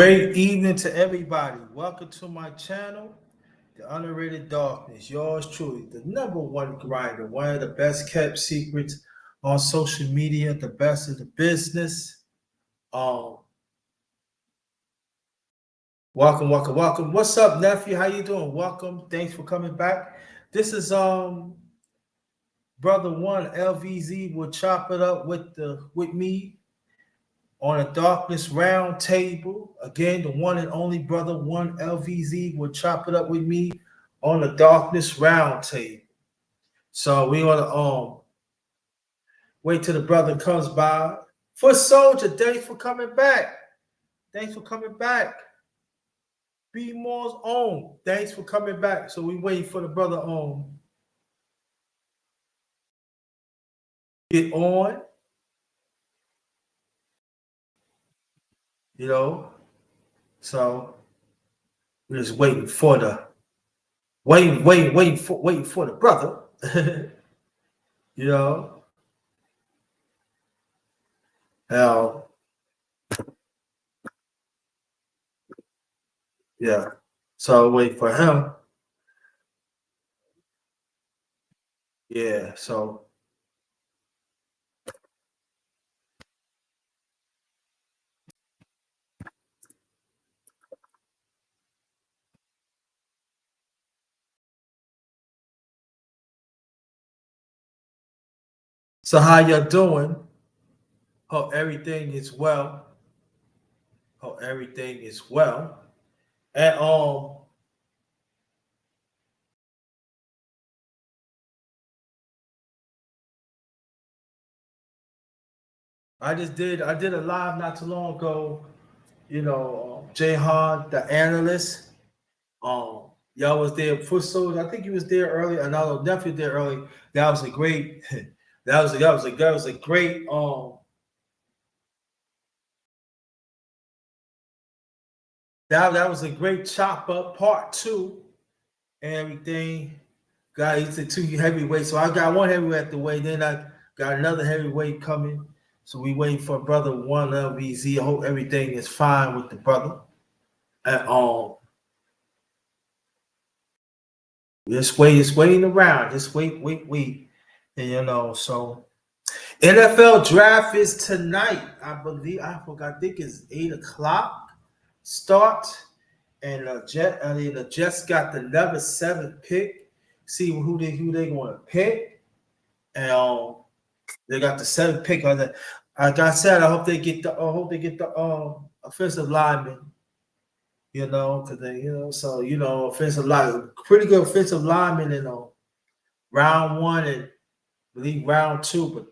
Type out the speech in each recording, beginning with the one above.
Great evening to everybody. Welcome to my channel, The Underrated Darkness. Yours truly, the number one grinder, one of the best kept secrets on social media, the best of the business. Um, welcome. What's up, nephew? How you doing? Welcome. Thanks for coming back. This is brother one LVZ will chop it up with me on a darkness round table. Again, the one and only brother one LVZ will chop it up with me on the darkness round table. So we want to wait till the brother comes by. For Soldier, thanks for coming back. Thanks for coming back. Be More's own. Thanks for coming back. So we wait for the brother get on. You know. So we're just waiting for the brother. you know. Now, yeah. So wait for him. Yeah. So how you doing? Hope everything is well. Hope everything is well. And I did a live not too long ago. Jayhan, the analyst. Y'all was there. Foot Soldier, I think he was there early. And I was definitely there early. That was a great. That was a great. That was a great chop up part two and everything. Got he said two heavyweights. So I got one heavyweight at the way. Then I got another heavyweight coming. So we waiting for brother one LVZ. I hope everything is fine with the brother. And just waiting around. Just wait. And so NFL draft is tonight. I believe I forgot. I think it's 8 o'clock start. And the Jets got the number 7 pick. See who they want to pick. And they got the 7th pick on that. Like I said, I hope they get the offensive lineman. Because they, offensive line, pretty good offensive lineman in round one and I believe round two, but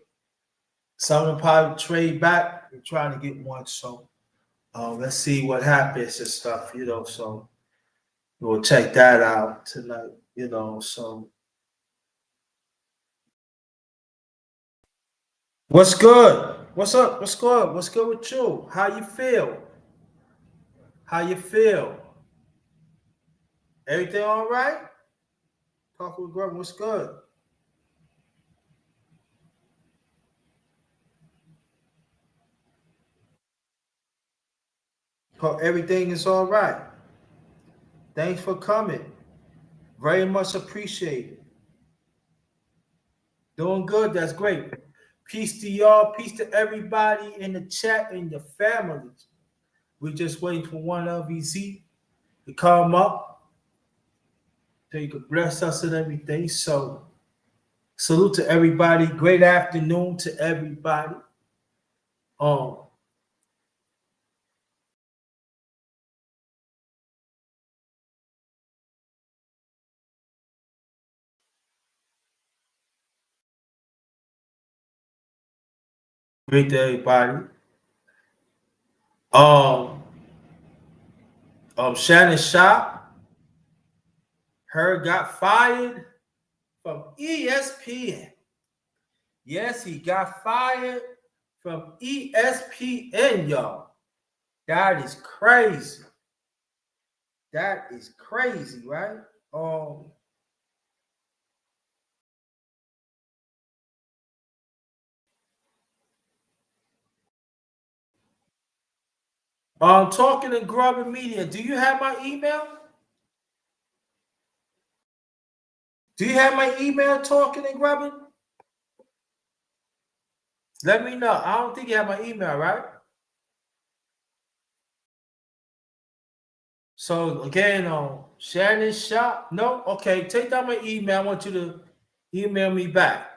some of them probably trade back and trying to get one. So let's see what happens and stuff. So we'll check that out tonight. So what's good? What's up? What's good? What's good with you? How you feel? How you feel? Everything all right? Talk with Grub. What's good? Hope everything is all right. Thanks for coming. Very much appreciated. Doing good. That's great. Peace to y'all. Peace to everybody in the chat and your families. We just waiting for one LVC to come up so you can bless us and everything. So salute to everybody. Great afternoon to everybody. Um, Great to everybody. Um, Shannon Sharp, her got fired from ESPN. Yes, he got fired from ESPN, y'all. That is crazy. That is crazy, right? Um, Talking and Grubbing Media. Do you have my email? Do you have my email, Talking and Grubbing? Let me know. I don't think you have my email, right? So again, Shannon Shop. No, okay. Take down my email. I want you to email me back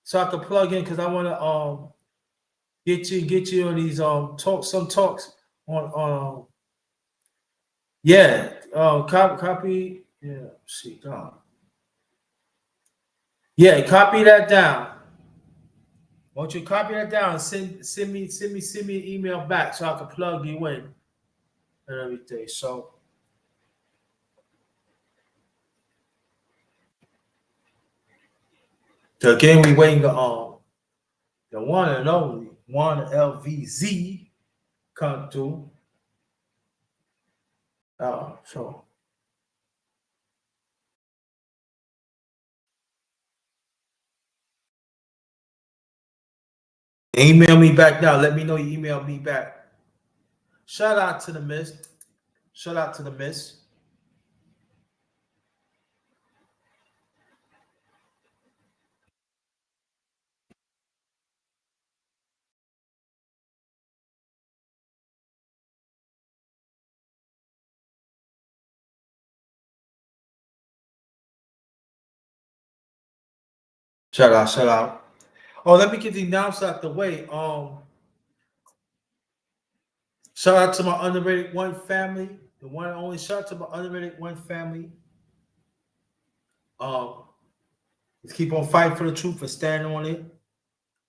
so I can plug in because I want to get you on these talks on yeah copy yeah see yeah, copy that down. Won't you copy that down and send me an email back so I can plug you in and everything. So again, we waiting on the one and only one LVZ come through. So email me back now. Let me know you email me back. Shout out to the miss. Shout out to the miss. Shout out, shout out. Oh, let me get the announcement out the way. Shout out to my underrated one family, the one and only. Shout out to my underrated one family. Um, let's keep on fighting for the truth and standing on it.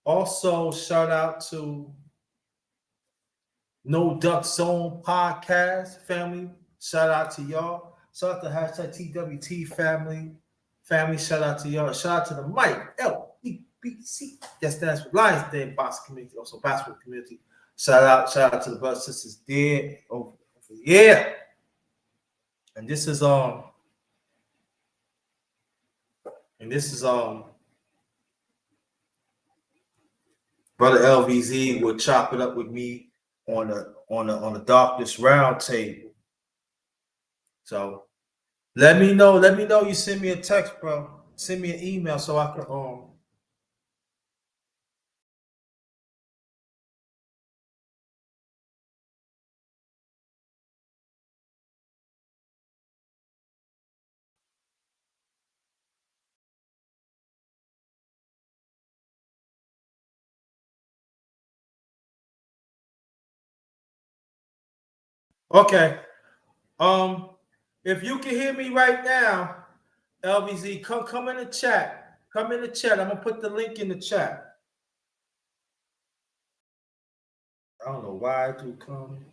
Also, shout out to No Duck Zone podcast family. Shout out to y'all. Shout out to hashtag TWT family. Family, shout out to y'all. Shout out to the Mike LBBC. That stands for Lions Den Boxing Community, also basketball community. Shout out to the brothers and sisters there. Yeah. And this is and this is brother LVZ will chop it up with me on the darkness round table. So let me know you send me a text, bro. Send me an email so I can okay. If you can hear me right now, LVZ, come in the chat. Come in the chat. I'm gonna put the link in the chat. I don't know why I do come.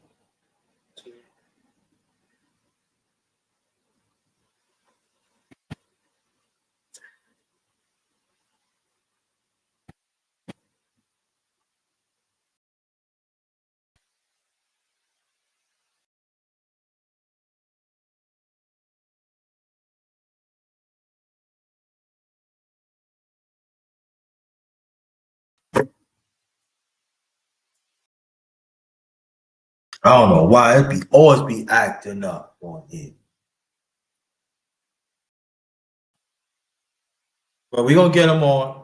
I don't know why it be always be acting up on it. But we're gonna get them on.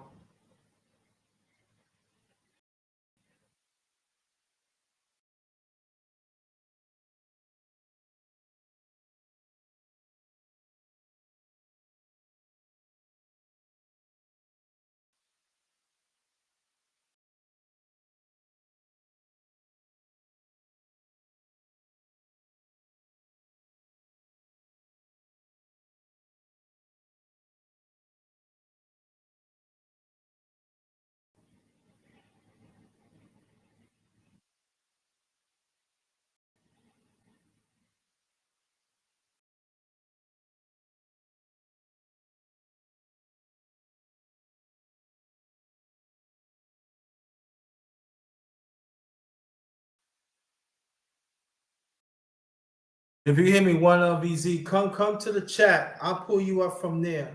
If you hear me, one LVZ, come to the chat. I'll pull you up from there.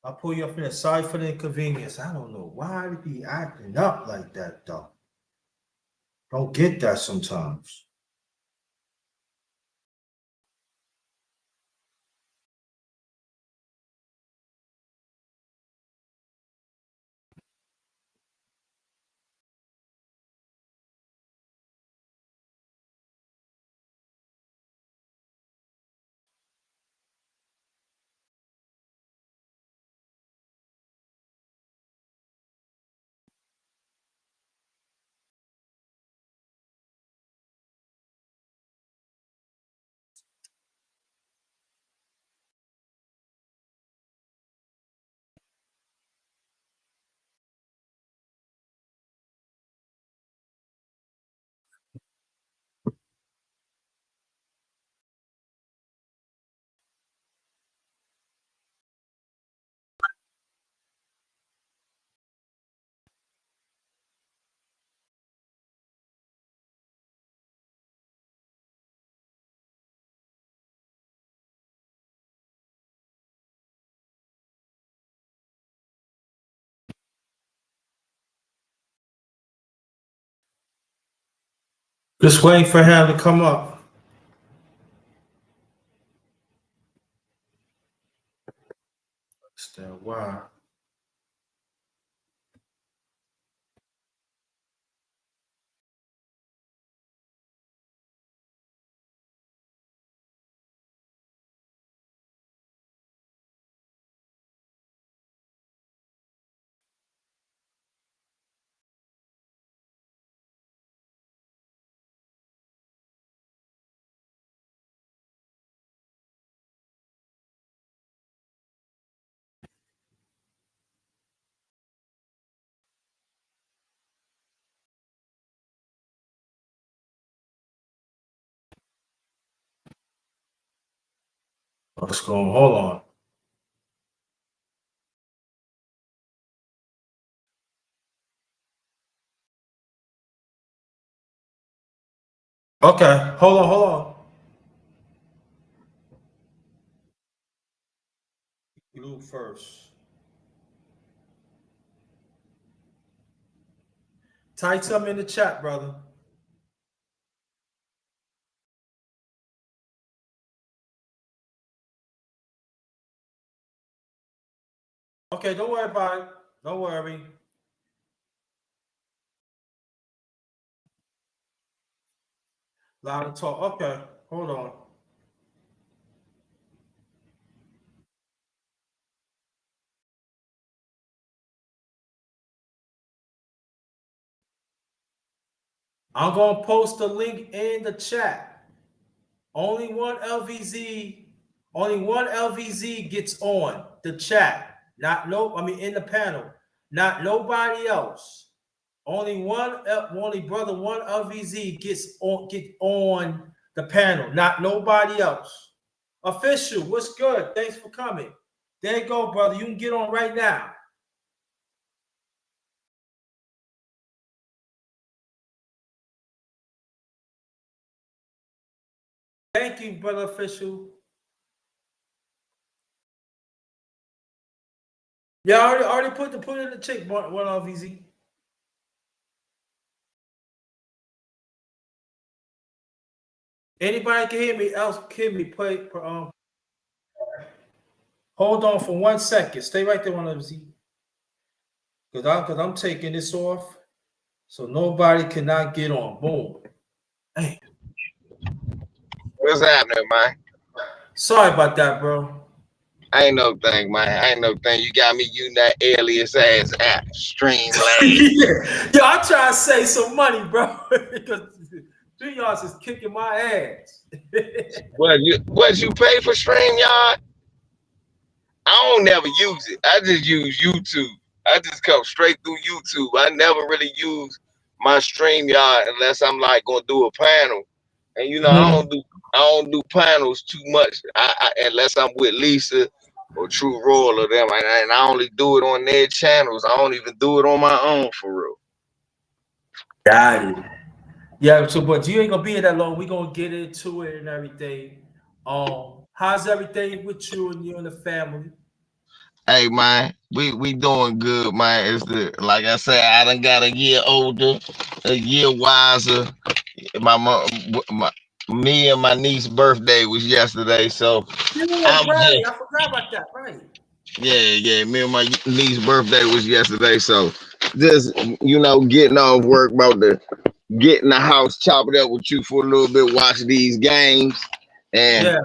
I'll pull you up from there. Sorry for the inconvenience. I don't know why they be acting up like that though. Don't get that sometimes. Just waiting for him to come up. Understand why. What's going on? Hold on. Okay, hold on, hold on. You first. Type something in the chat, brother. Okay, don't worry about it. Don't worry. Loud and talk. Okay, hold on. I'm gonna post the link in the chat. Only one LVZ, only one LVZ gets on the chat. Not no, I mean in the panel. Not nobody else. Only only brother, one LVZ get on the panel. Not nobody else. Official, what's good? Thanks for coming. There you go, brother. You can get on right now. Thank you, brother official. Yeah, I already put it in the check one LVZ. Anybody can hear me? Else can me play. Hold on for 1 second. Stay right there, one LVZ. Because I'm taking this off, so nobody cannot get on. Boom. Hey. What's happening, man? Sorry about that, bro. I ain't no thing, man. I ain't no thing. You got me using that alias ass app, Streamlab. Yeah, I'm trying to save some money, bro. Because 3 yards is kicking my ass. What you pay for StreamYard? I don't never use it. I just use YouTube. I just come straight through YouTube. I never really use my StreamYard unless I'm like gonna do a panel. And Mhm. I don't do panels too much. Unless I'm with Lisa or True Royal or them, and I only do it on their channels. I don't even do it on my own for real. Got it. Yeah, so but you ain't gonna be here that long. We gonna get into it and everything. How's everything with you and the family? Hey man, we doing good, man. It's the like I said, I done got a year older, a year wiser. My mom, my me and my niece's birthday was yesterday, so Yeah, I'm right. just I forgot about that. Right. yeah. Me and my niece's birthday was yesterday, so just getting off work, about to get in the house, chop it up with you for a little bit, watch these games, and Yeah.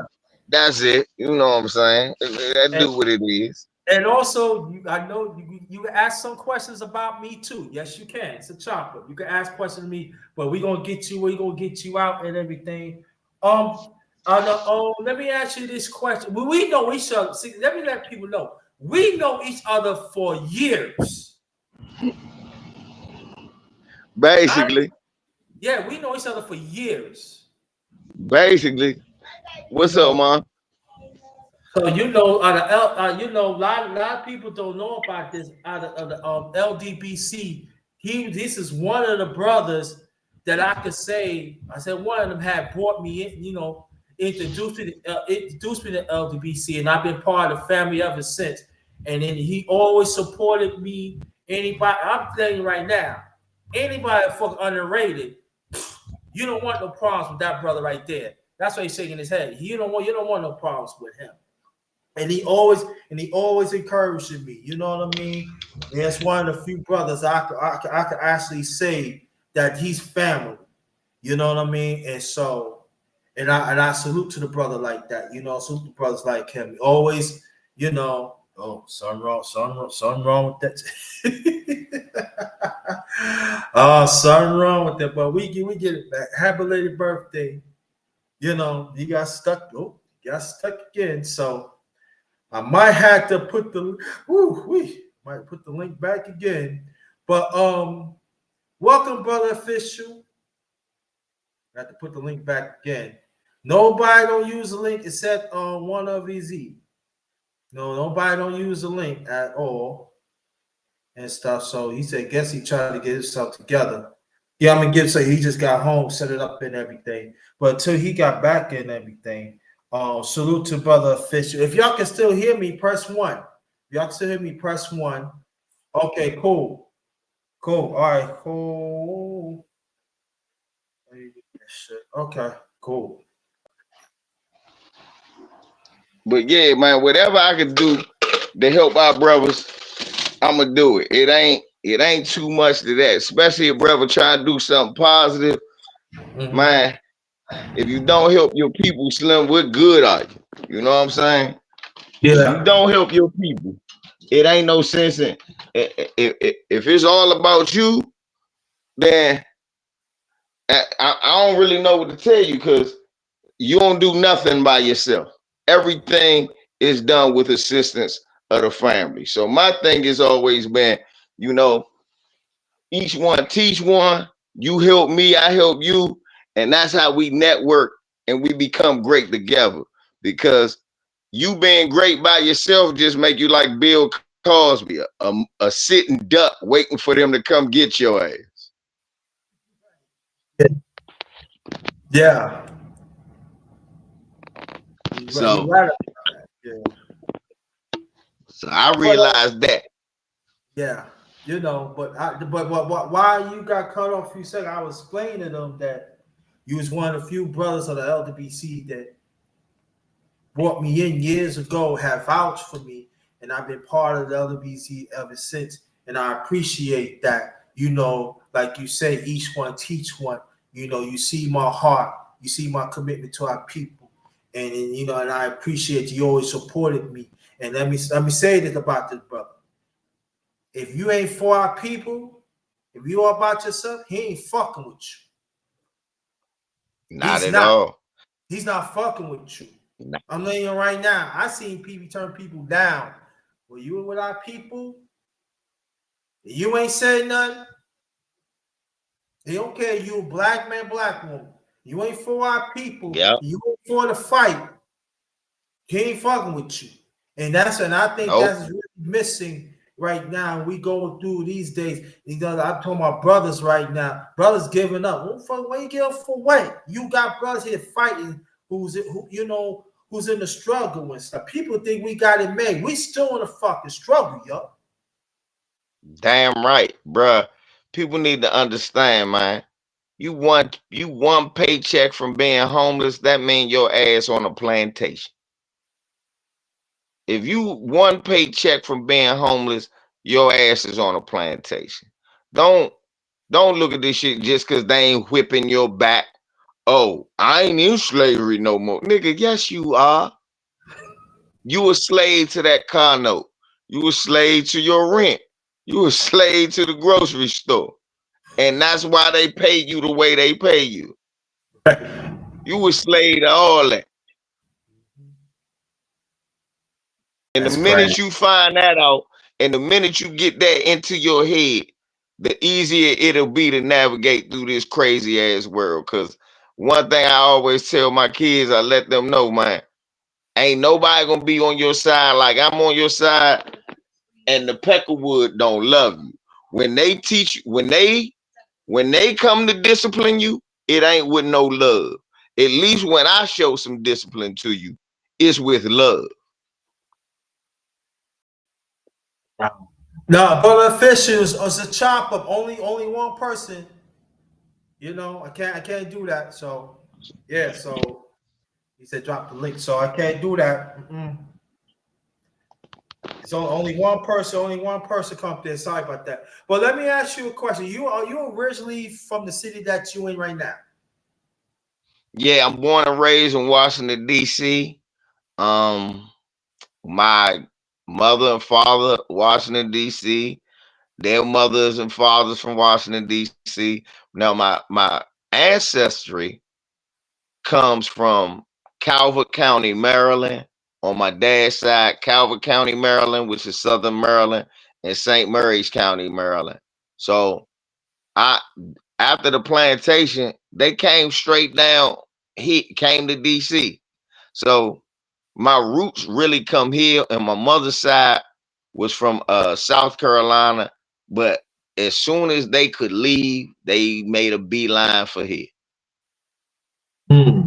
that's it. You know what I'm saying? That And do what it is. and also, I know you can ask some questions about me too. Yes, you can. It's a chopper. You can ask questions to me, but we're gonna get you. We're gonna get you out and everything. Let me ask you this question. We know each other. See, let me let people know. We know each other for years. I, Basically. yeah, we know each other for years. Basically, You what's up, know, man? so a lot of people don't know about this out of the LDBC. This is one of the brothers that I could say. I said one of them had brought me in. Introduced me to LDBC, and I've been part of the family ever since. And then he always supported me. Anybody, I'm telling you right now, anybody fucking underrated, You don't want no problems with that brother right there. That's why he's shaking his head. You don't want no problems with him. And he always encouraged me. You know what I mean? And that's one of the few brothers I could actually say that he's family. You know what I mean? And so, and I salute to the brother like that. Salute to brothers like him. Always, oh, something wrong with that. Oh, something wrong with that. But we get it back. Happy belated birthday. You got stuck. Oh, got stuck again. So I might have to put we might put the link back again. But welcome, brother official. I have to put the link back again. Nobody don't use the link except one of LVZ. No, nobody don't use the link at all and stuff. So he said, guess he tried to get himself together. Yeah, I'm gonna give so he just got home, set it up and everything. But till he got back and everything, salute to brother official. If y'all can still hear me, press one. If y'all can still hear me, press one. Okay, cool. Cool. All right, cool. Okay, cool. But yeah, man, whatever I can do to help our brothers, I'ma do it. It ain't too much to that, especially if brother try to do something positive. Mm-hmm. Man, if you don't help your people, Slim, what good are you? You know what I'm saying? If you Yeah. don't help your people, it ain't no sense in. If it's all about you, then I don't really know what to tell you because you don't do nothing by yourself. Everything is done with assistance of the family. So my thing has always been, you know, each one teach one. You help me, I help you, and that's how we network and we become great together. Because you being great by yourself just make you like Bill Cosby, a sitting duck waiting for them to come get your ass. Yeah. You're right. You're So, right. Yeah. so I But realized that. yeah, but why you got cut off a few seconds? I was explaining to them that you was one of the few brothers of the LWC that brought me in years ago, have vouched for me, and I've been part of the LWC ever since. And I appreciate that. Like you say, each one teach one. You see my heart, you see my commitment to our people, and I appreciate you always supported me. And let me say this about this brother. If you ain't for our people, if you all about yourself, he ain't fucking with you. Not He's at not. all. He's not fucking with you. Not, I'm letting you right now. I seen people turn people down. Well, you with our people, you ain't said nothing. They don't care. You a black man, black woman. You ain't for our people. yeah. You ain't for the fight. He ain't fucking with you. And I think Nope. that's really missing right now. We going through these days. I'm talking about brothers right now. Brothers giving up. What you give up for what? You got brothers here fighting who's in the struggle and stuff. People think we got it made. We still in the fucking struggle, yo. Damn right, bruh. People need to understand, man. You one paycheck from being homeless, that means your ass on a plantation. If you one paycheck from being homeless, your ass is on a plantation. Don't don't look at this shit just cause they ain't whipping your back. Oh, I ain't in slavery no more. Nigga, yes you are. You a slave to that car note. You a slave to your rent. You a slave to the grocery store. And that's why they pay you the way they pay you. You a slave to all that. And the That's crazy. minute you find that out, and the minute you get that into your head, the easier it'll be to navigate through this crazy ass world. Cause one thing I always tell my kids, I let them know, man, ain't nobody gonna be on your side like I'm on your side, and the Peckerwood don't love you. When they teach you, when they come to discipline you, it ain't with no love. At least when I show some discipline to you, it's with love. No, but officials is a chop up. Only one person I can't do that. So yeah, so he said drop the link. So I can't do that. It's only one person come there. Sorry about that. But let me ask you a question. Are you originally from the city that you in right now? Yeah, I'm born and raised in Washington D.C. Um, my mother and father Washington D.C. Their mothers and fathers from Washington D.C. Now my ancestry comes from Calvert County, Maryland. On my dad's side, Calvert County, Maryland, which is Southern Maryland, and St. Mary's County, Maryland. So I after the plantation, they came straight down. He came to DC. So my roots really come here, and my mother's side was from South Carolina. But as soon as they could leave, they made a beeline for here. Hmm.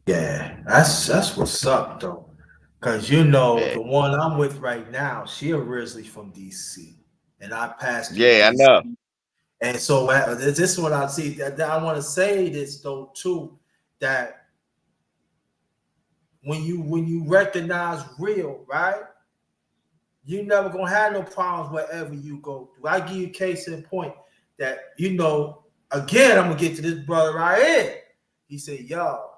Yeah, that's what's up though. Cause Yeah, the one I'm with right now, she originally from DC, and I passed through yeah, I DC. know. And so this is what I see. That I want to say this though too, that when you recognize real, right? You never gonna have no problems wherever you go through. I give you a case in point that again, I'm gonna get to this brother right here. He said, "Yo,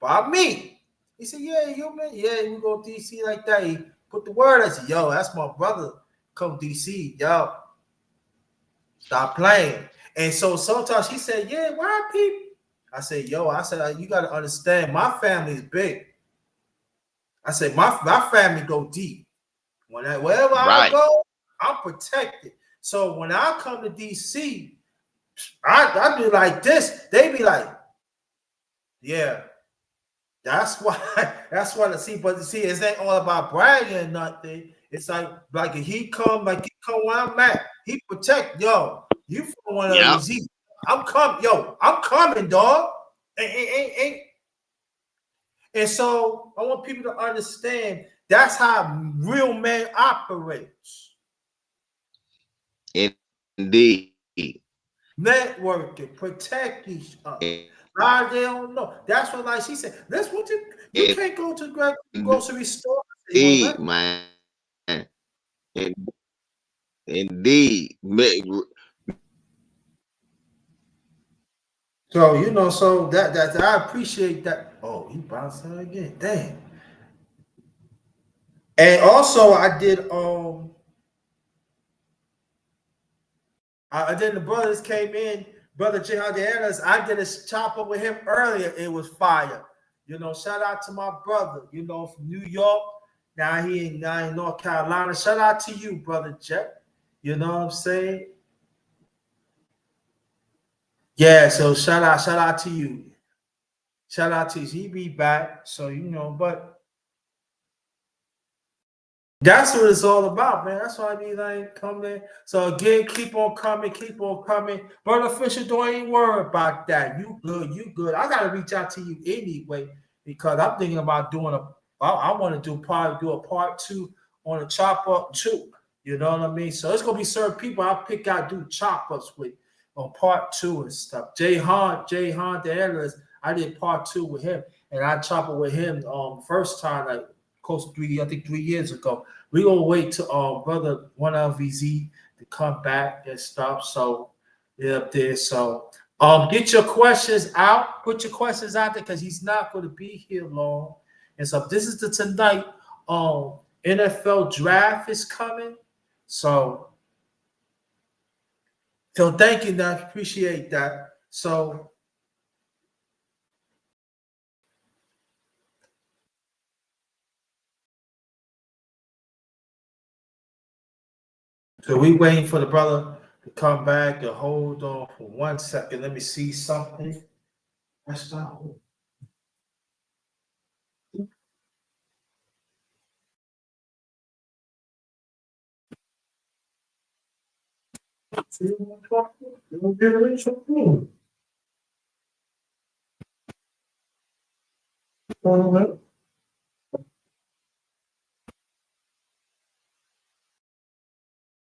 by me." He said, "Yeah, you man, yeah, we go to DC like that." He put the word. I said, "Yo, that's my brother. Come DC, yo, stop playing." And so sometimes he said, "Yeah, why people?" I said, "Yo," I said, "You got to understand, my family is big." I said, "My family go deep. Wherever I Right, go, I'm protected. So when I come to DC, I be like this. They be like, yeah, that's why. That's why. But see, it ain't all about bragging or nothing. It's like if he come where I'm at. He protect You from one of yep. LVZ. I'm coming, I'm coming, dog. And so I want people to understand that's how real man operates. Indeed. Networking, protect each other. Nah, they don't know. That's what, like she said, that's what you can't go to the grocery store. They won't Indeed, let you. man. In- Indeed. So so that I appreciate that. Oh, he bounced out again. Dang. And also I did then the brothers came in, brother Jihad Ellis. I did a chop up with him earlier. It was fire. Shout out to my brother, from New York. Now in North Carolina. Shout out to you, brother Jeff. You know what I'm saying? Yeah, so shout out to you. Shout out to you. He be back. So but that's what it's all about, man. That's why I be like coming. So again, keep on coming, keep on coming. Brother Fisher, don't even worry about that. You good, you good. I gotta reach out to you anyway because I'm thinking about doing a. I want to do a part two on a chop up too. You know what I mean? So it's gonna be certain people I pick out do chop ups with on part two and stuff. Jay Han, the analyst. I did part two with him, and I chop it with him first time like close to 3 years ago. We gonna wait to brother one LVZ to come back and stuff. So yeah, up there. So get your questions out. Put your questions out there because he's not going to be here long. And so this is the tonight. NFL draft is coming. So thank you, Doc. Appreciate that. So we waiting for the brother to come back and hold on for 1 second. Let me see something. That's not.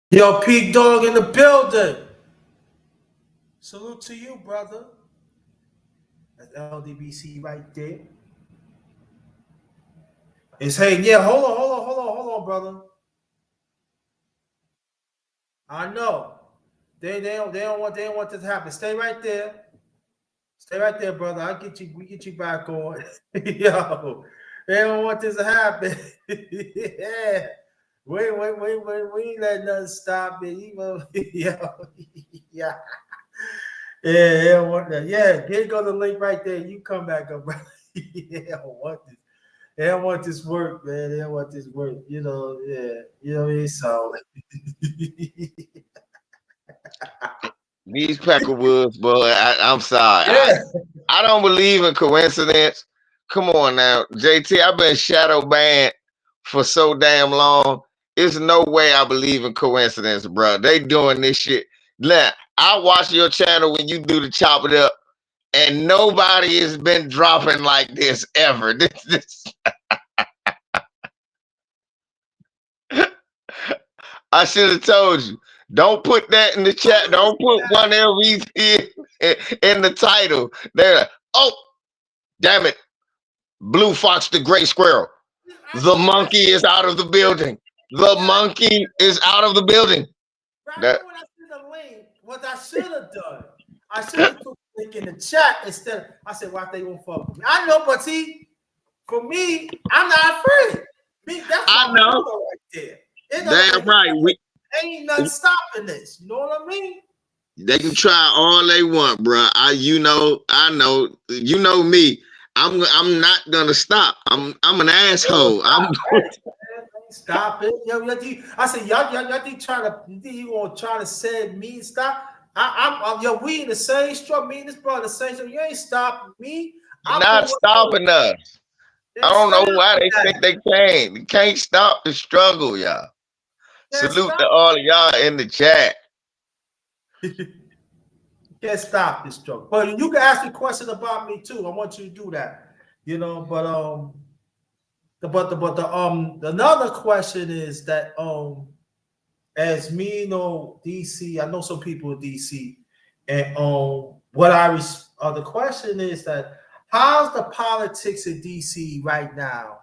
Yo, Peak Dog in the building. Salute to you, brother. That's LDBC right there. It's hey, yeah, hold on, brother. I know. They don't want this to happen. Stay right there. Stay right there, brother. We get you back on. Yo, they don't want this to happen. Yeah. Wait. We ain't letting nothing stop it. Yo, yeah. Yeah, they don't want that. Yeah, here go the link right there. You come back up, brother. They don't want this. They don't want this work, man. They don't want this work. Yeah. You know what I mean? So These Peckerwoods, boy, I'm sorry. yeah. I don't believe in coincidence. Come on now, JT. I've been shadow banned for so damn long. There's no way I believe in coincidence, bro. They doing this shit. Now, I watch your channel when you do the chop it up, and nobody has been dropping like this ever. This I should have told you. Don't put that in the chat. Don't put one LVZ in the title. They're like, oh, damn it. Blue Fox the Gray Squirrel. I The know when I monkey is out of the building. The yeah, monkey is out of the building. I That know when I see the link, what I should have done. I should have put the link in the chat instead of I said, why they gonna fuck with me? I know, but see, for me, I'm not afraid. Me, that's I my know. brother right there. Damn right. Ain't nothing stopping this. You know what I mean? They can try all they want, bro. I know. You know me. I'm not gonna stop. I'm an asshole. I'm Stop it. I said, y'all think trying to you gonna try to say me stop? Yo, we in the same struggle. Me and this brother the same struggle. You ain't stopping me. You're I put not what stopping us. I they don't stop know why they that. think they can. You can't stop the struggle, y'all. Can't Salute stop. to all of y'all in the chat. Can't stop this struggle. But you can ask me a question about me too. I want you to do that. But another question is that as me, DC, I know some people in DC, and the question is that how's the politics in DC right now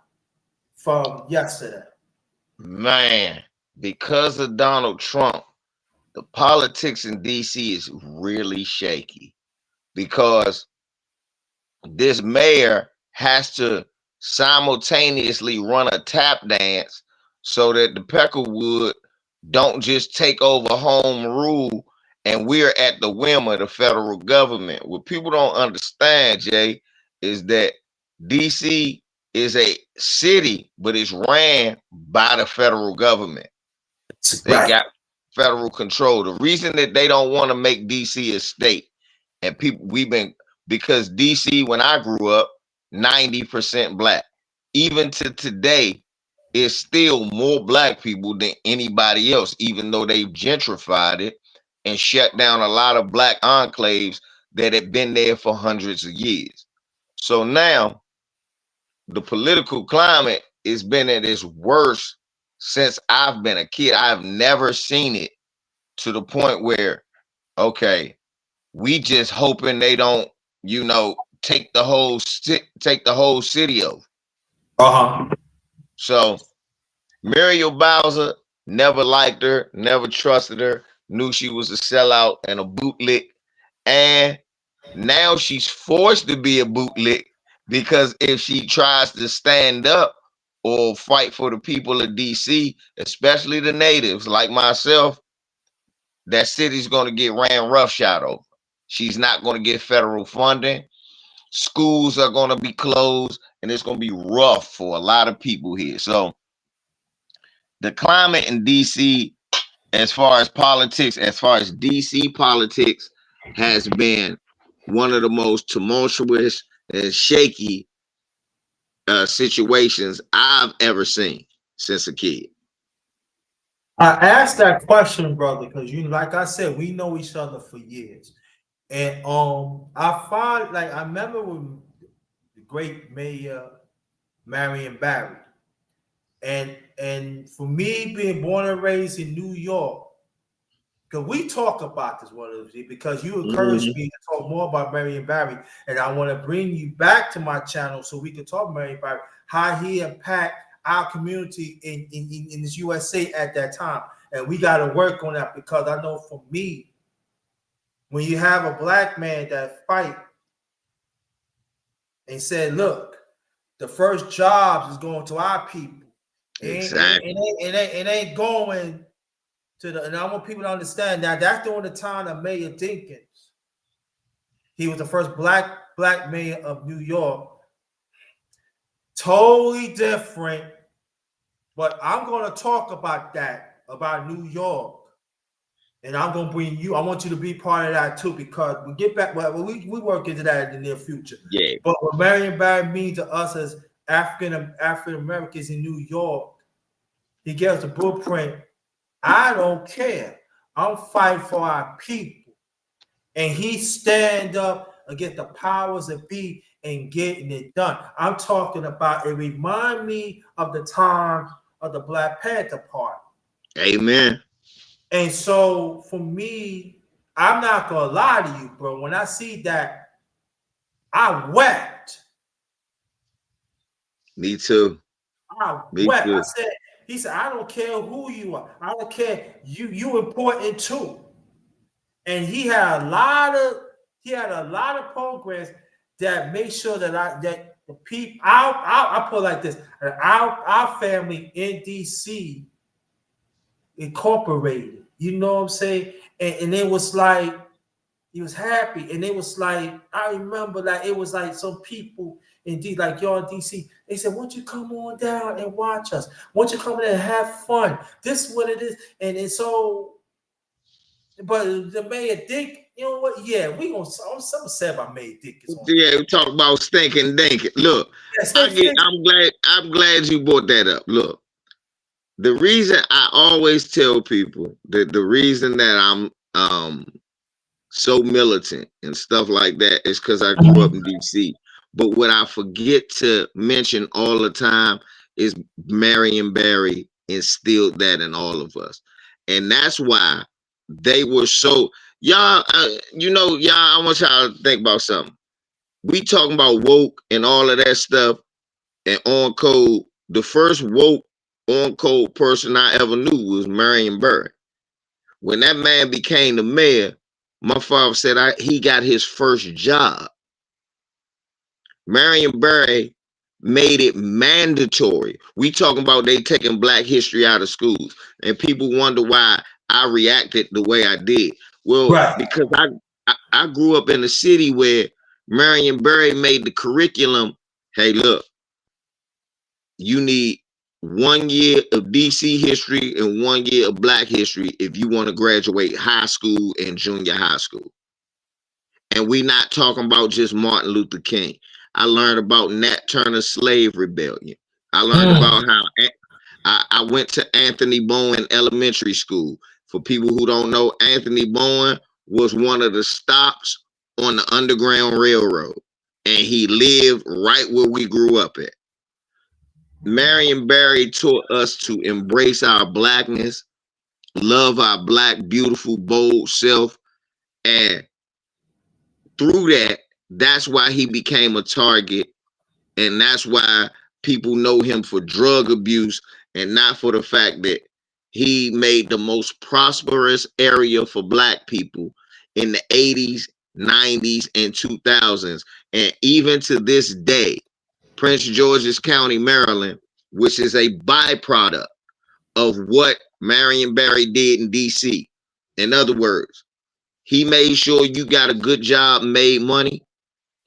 from yesterday? Man, because of Donald Trump, the politics in DC is really shaky because this mayor has to simultaneously run a tap dance so that the Peckerwood don't just take over home rule and we're at the whim of the federal government. What people don't understand, Jay, is that DC is a city, but it's ran by the federal government. They Right. got federal control. The reason that they don't want to make DC a state, and people we've been because DC when I grew up, 90% black. Even to today, is still more black people than anybody else, even though they've gentrified it and shut down a lot of black enclaves that had been there for hundreds of years. So now the political climate has been at its worst since I've been a kid. I've never seen it to the point where, okay, we just hoping they don't, take the whole city over. Uh-huh. So Muriel Bowser never liked her, never trusted her, knew she was a sellout and a bootlick, and now she's forced to be a bootlick because if she tries to stand up or fight for the people of DC, especially the natives like myself, that city's going to get ran roughshod over. She's not going to get federal funding. Schools are going to be closed, and it's going to be rough for a lot of people here. So the climate in DC, as far as politics, as far as DC politics, has been one of the most tumultuous and shaky situations I've ever seen since a kid. I asked that question, brother, because like I said, we know each other for years. And I find like I remember when the great Mayor Marion Barry. And for me being born and raised in New York, because we talk about this one because you encouraged Mhm. me to talk more about Marion Barry, and I want to bring you back to my channel so we can talk Marion Barry, how he impact our community in this USA at that time, and we got to work on that because I know for me, when you have a black man that fight and said, "Look, the first jobs is going to our people, Exactly. it ain't going to the." And I want people to understand that that's during the time of Mayor Dinkins. He was the first black mayor of New York. Totally different, but I'm going to talk about that about New York, and I'm going to bring you. I want you to be part of that too because we get back. Well, we work into that in the near future. Yeah. But what Marion Barry means to us as African Americans in New York, he gives the blueprint. I don't care. I'm fighting for our people. And he stand up against the powers that be and getting it done. I'm talking about it remind me of the time of the Black Panther Party. Amen. And so for me, I'm not gonna lie to you, bro. When I see that, I wept. Me too. I Me wept. I too. said, he said, I don't care who you are. I don't care. You important too. And he had a lot of programs that make sure that the people I put it like this, our family in DC incorporated. You know what I'm saying? And it was like he was happy, and it was like I remember like it was like some people in D like y'all in DC. They said, "Won't you come on down and watch us? Won't you come in and have fun? This is what it is." And so but the Mayor Dick, you know what? Yeah, we gonna something said about Mayor Dick is on Yeah, we talk about stinking dinking. Look, yeah, stink. I'm glad you brought that up. Look, the reason I always tell people that the reason that I'm so militant and stuff like that is because I grew up in DC. But what I forget to mention all the time is Marion Barry instilled that in all of us. And that's why they were so y'all, y'all, I want y'all to think about something. We talking about woke and all of that stuff and on code. The first woke on code person I ever knew was Marion Barry. When that man became the mayor, my father said he got his first job. Marion Barry made it mandatory. We talking about they taking Black history out of schools, and people wonder why I reacted the way I did. Well, Right. because I grew up in a city where Marion Barry made the curriculum. Hey, look, you need 1 year of DC history and 1 year of Black history if you want to graduate high school and junior high school. And we not talking about just Martin Luther King. I learned about Nat Turner's slave rebellion. I learned about how I went to Anthony Bowen Elementary School. For people who don't know, Anthony Bowen was one of the stops on the Underground Railroad. And he lived right where we grew up at. Marion Barry taught us to embrace our Blackness, love our Black, beautiful, bold self, and through that, that's why he became a target, and that's why people know him for drug abuse and not for the fact that he made the most prosperous area for Black people in the 80s, 90s, and 2000s. And even to this day, Prince George's County, Maryland, which is a byproduct of what Marion Barry did in DC. In other words, he made sure you got a good job, made money,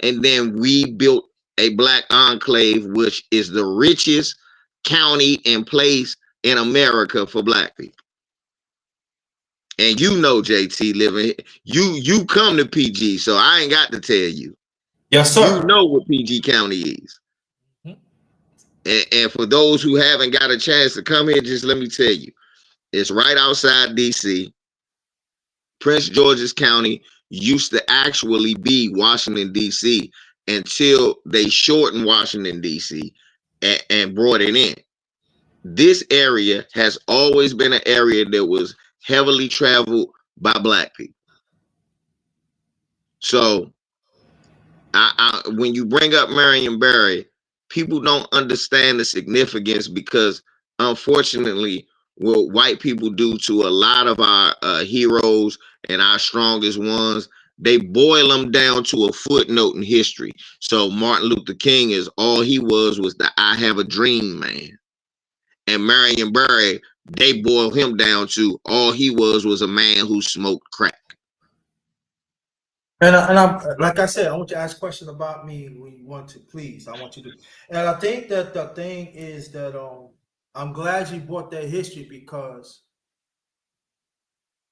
and then we built a Black enclave, which is the richest county and place in America for Black people. And JT living you come to PG, so I ain't got to tell you. Yes, You sir. know what PG County is. And for those who haven't got a chance to come here, just let me tell you, it's right outside DC. Prince George's County used to actually be Washington, D.C. until they shortened Washington, D.C. and brought it in. This area has always been an area that was heavily traveled by black people. So when you bring up Marion Barry, people don't understand the significance because, unfortunately, what white people do to a lot of our heroes and our strongest ones, they boil them down to a footnote in history. So Martin Luther King is all he was the "I have a dream" man, and Marion Barry, they boil him down to all he was a man who smoked crack. And I'm like I said, I want you to ask a question about me when you want to, please. I want you to. And I think that the thing is that I'm glad you brought that history because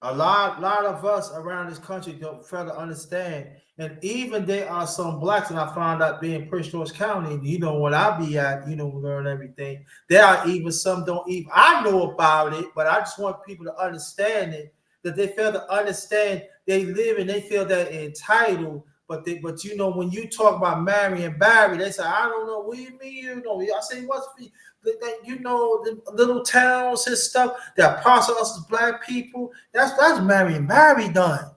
a lot of us around this country don't fail to understand. And even there are some blacks, and I found out being Prince George County, you know, when I be at, you know, learn everything. There are even some don't even I know about it, but I just want people to understand it, that they fail to understand they live and they feel that entitled. But you know, when you talk about Marion Barry, they say, I don't know, what do you mean you know? I say, what's you know, the little towns and stuff that process us as black people. That's Marion Barry done.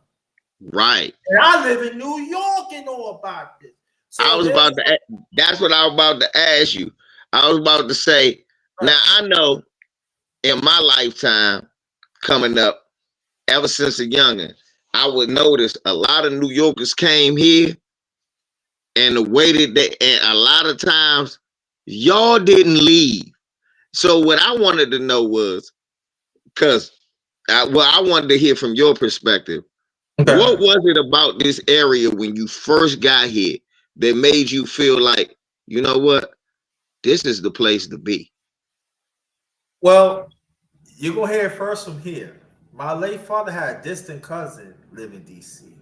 Right. And I live in New York and know about this. I So was about to. That's what I was about to ask you. I was about to say. right. Now I know in my lifetime coming up, ever since a youngin, I would notice a lot of New Yorkers came here, and the way that they, and a lot of times y'all didn't leave. So what I wanted to know was, because I wanted to hear from your perspective. Okay. What was it about this area when you first got here that made you feel like, you know what, this is the place to be? Well, you're gonna hear it first from here. My late father had a distant cousin live in DC.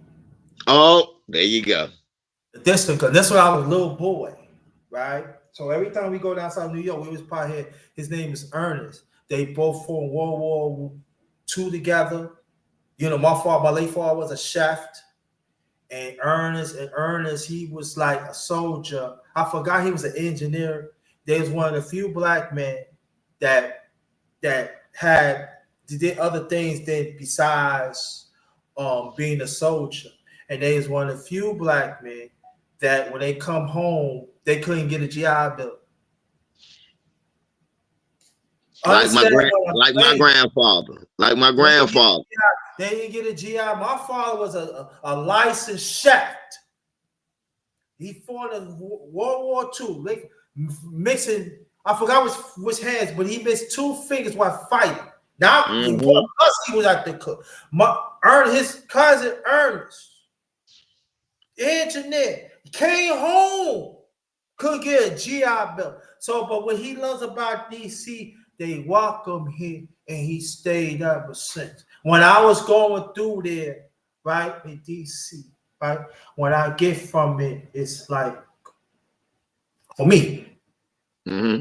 Oh, there you go. A distant cousin. That's when I was a little boy, right? So every time we go down south New York, we was probably here. His name is Ernest. They both fought World War II together. You know, my late father was a chef. And Ernest, he was like a soldier. I forgot he was an engineer. They was one of the few black men that had did other things than besides being a soldier. And they was one of the few black men that when they come home, they couldn't get a GI Bill. Understand what I'm Like my saying? grandfather. Like my They didn't get a grandfather. GI. They didn't get a GI. My father was a licensed chef. He fought in World War II, like missing. I forgot which hands, but he missed two fingers while fighting. Now, Mm-hmm. he was at the cook. His cousin Ernest, engineer, came home, couldn't get a GI Bill. So, but what he loves about DC, they welcome him, and he stayed ever since. When I was going through there, right in DC, right, when I get from it, it's like for me Mm-hmm.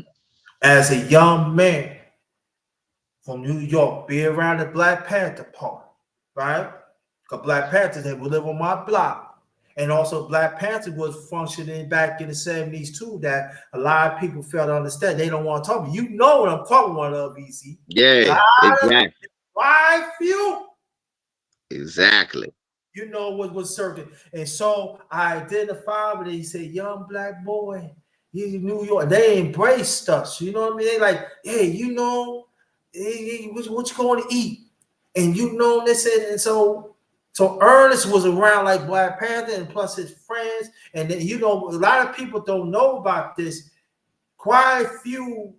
as a young man from New York, be around the Black Panther part, right? Because Black Panthers, they would live on my block. And also Black Panther was functioning back in the 70s too, that a lot of people fail to understand. They don't want to talk about. You know what I'm talking about, LVZ. A Yeah, lot of exactly. why few, Exactly. you know what was certain. And so I identified with it. He said, young black boy, he's in New York. They embraced us. You know what I mean? They like, hey, you know, hey, what you going to eat? And you know this and so Ernest was around like Black Panther and plus his friends. And then you know, a lot of people don't know about this. Quite a few,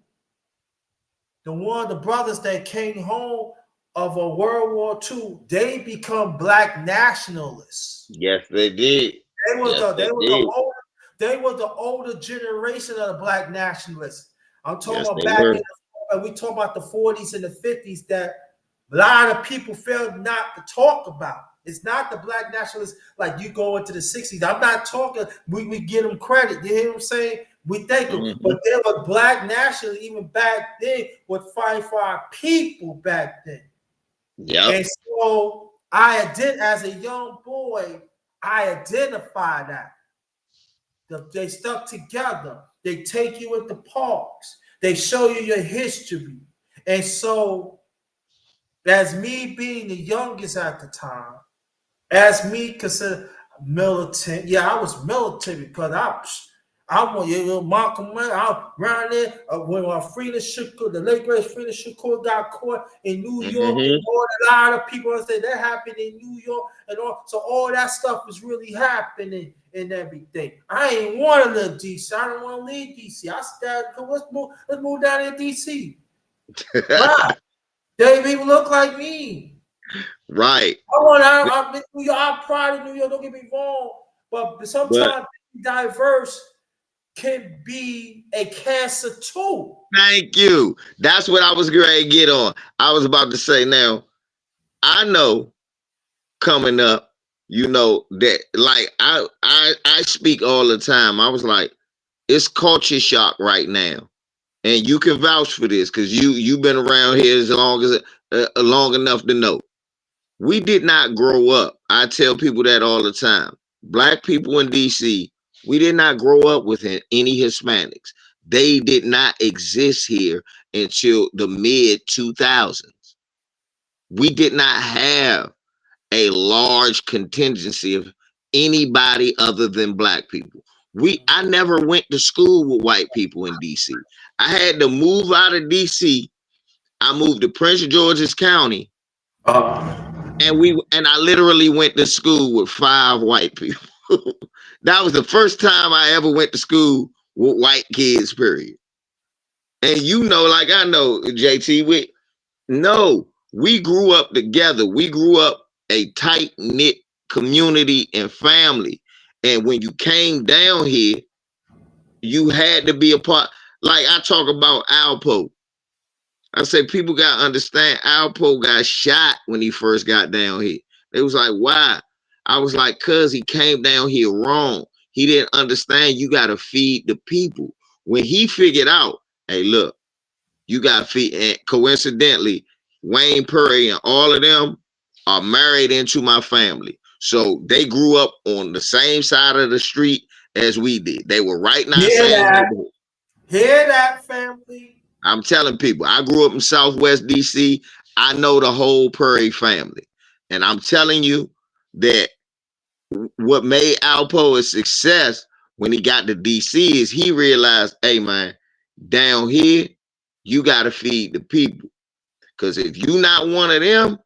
the brothers that came home of a World War II, they become black nationalists. Yes, they did. They was Yes, the they they was the did. older they was the older generation of the black nationalists. I'm talking Yes, about they back were. in we talk about the 40s and the 50s that a lot of people failed not to talk about. It's not the black nationalists like you go into the 60s. I'm not talking, we give them credit. You hear what I'm saying? We thank them. Mm-hmm. But there were black nationalists even back then would fight for our people back then. Yep. And so I did as a young boy, I identified that. They stuck together. They take you into parks. They show you your history. And so as me being the youngest at the time, as me consider militant. Yeah, I was militant because I want you know Malcolm X. I around there when Freedom Shakur, the late great Freedom Shakur got caught in New York, and Mm-hmm. all a lot of people say that happened in New York, and all so all that stuff is really happening and everything. I ain't want to live DC. I don't want to leave DC. I said, let's move down to DC. Right? They even look like me. Right. I've been New York. I'm proud of New York. Don't get me wrong, but But sometimes diverse can be a cancer too. thank you. That's what I was going to get on. I was about to say now, I know coming up, you know, that like I speak all the time. I was like, it's culture shock right now. And you can vouch for this because you've been around here as long enough to know. We did not grow up. I tell people that all the time. Black people in DC, we did not grow up with any Hispanics. They did not exist here until the mid 2000s. We did not have a large contingency of anybody other than black people. I never went to school with white people in DC. I had to move out of DC. I moved to Prince George's County, and I literally went to school with 5 white people. That was the first time I ever went to school with white kids, period. And you know, like I know, JT, we grew up together. We grew up a tight knit community and family. And when you came down here, you had to be a part. Like I talk about Alpo. I say people gotta understand Alpo got shot when he first got down here. They was like, why? I was like, cause he came down here wrong. He didn't understand you gotta feed the people. When he figured out, hey, look, you got feet. And coincidentally, Wayne Perry and all of them are married into my family. So they grew up on the same side of the street as we did. They were right in our Hear same that? neighborhood. Hear that, family? I'm telling people, I grew up in Southwest DC. I know the whole Perry family. And I'm telling you that what made Alpo a success when he got to DC is he realized, hey man, down here, you gotta feed the people. Because if you not one of them,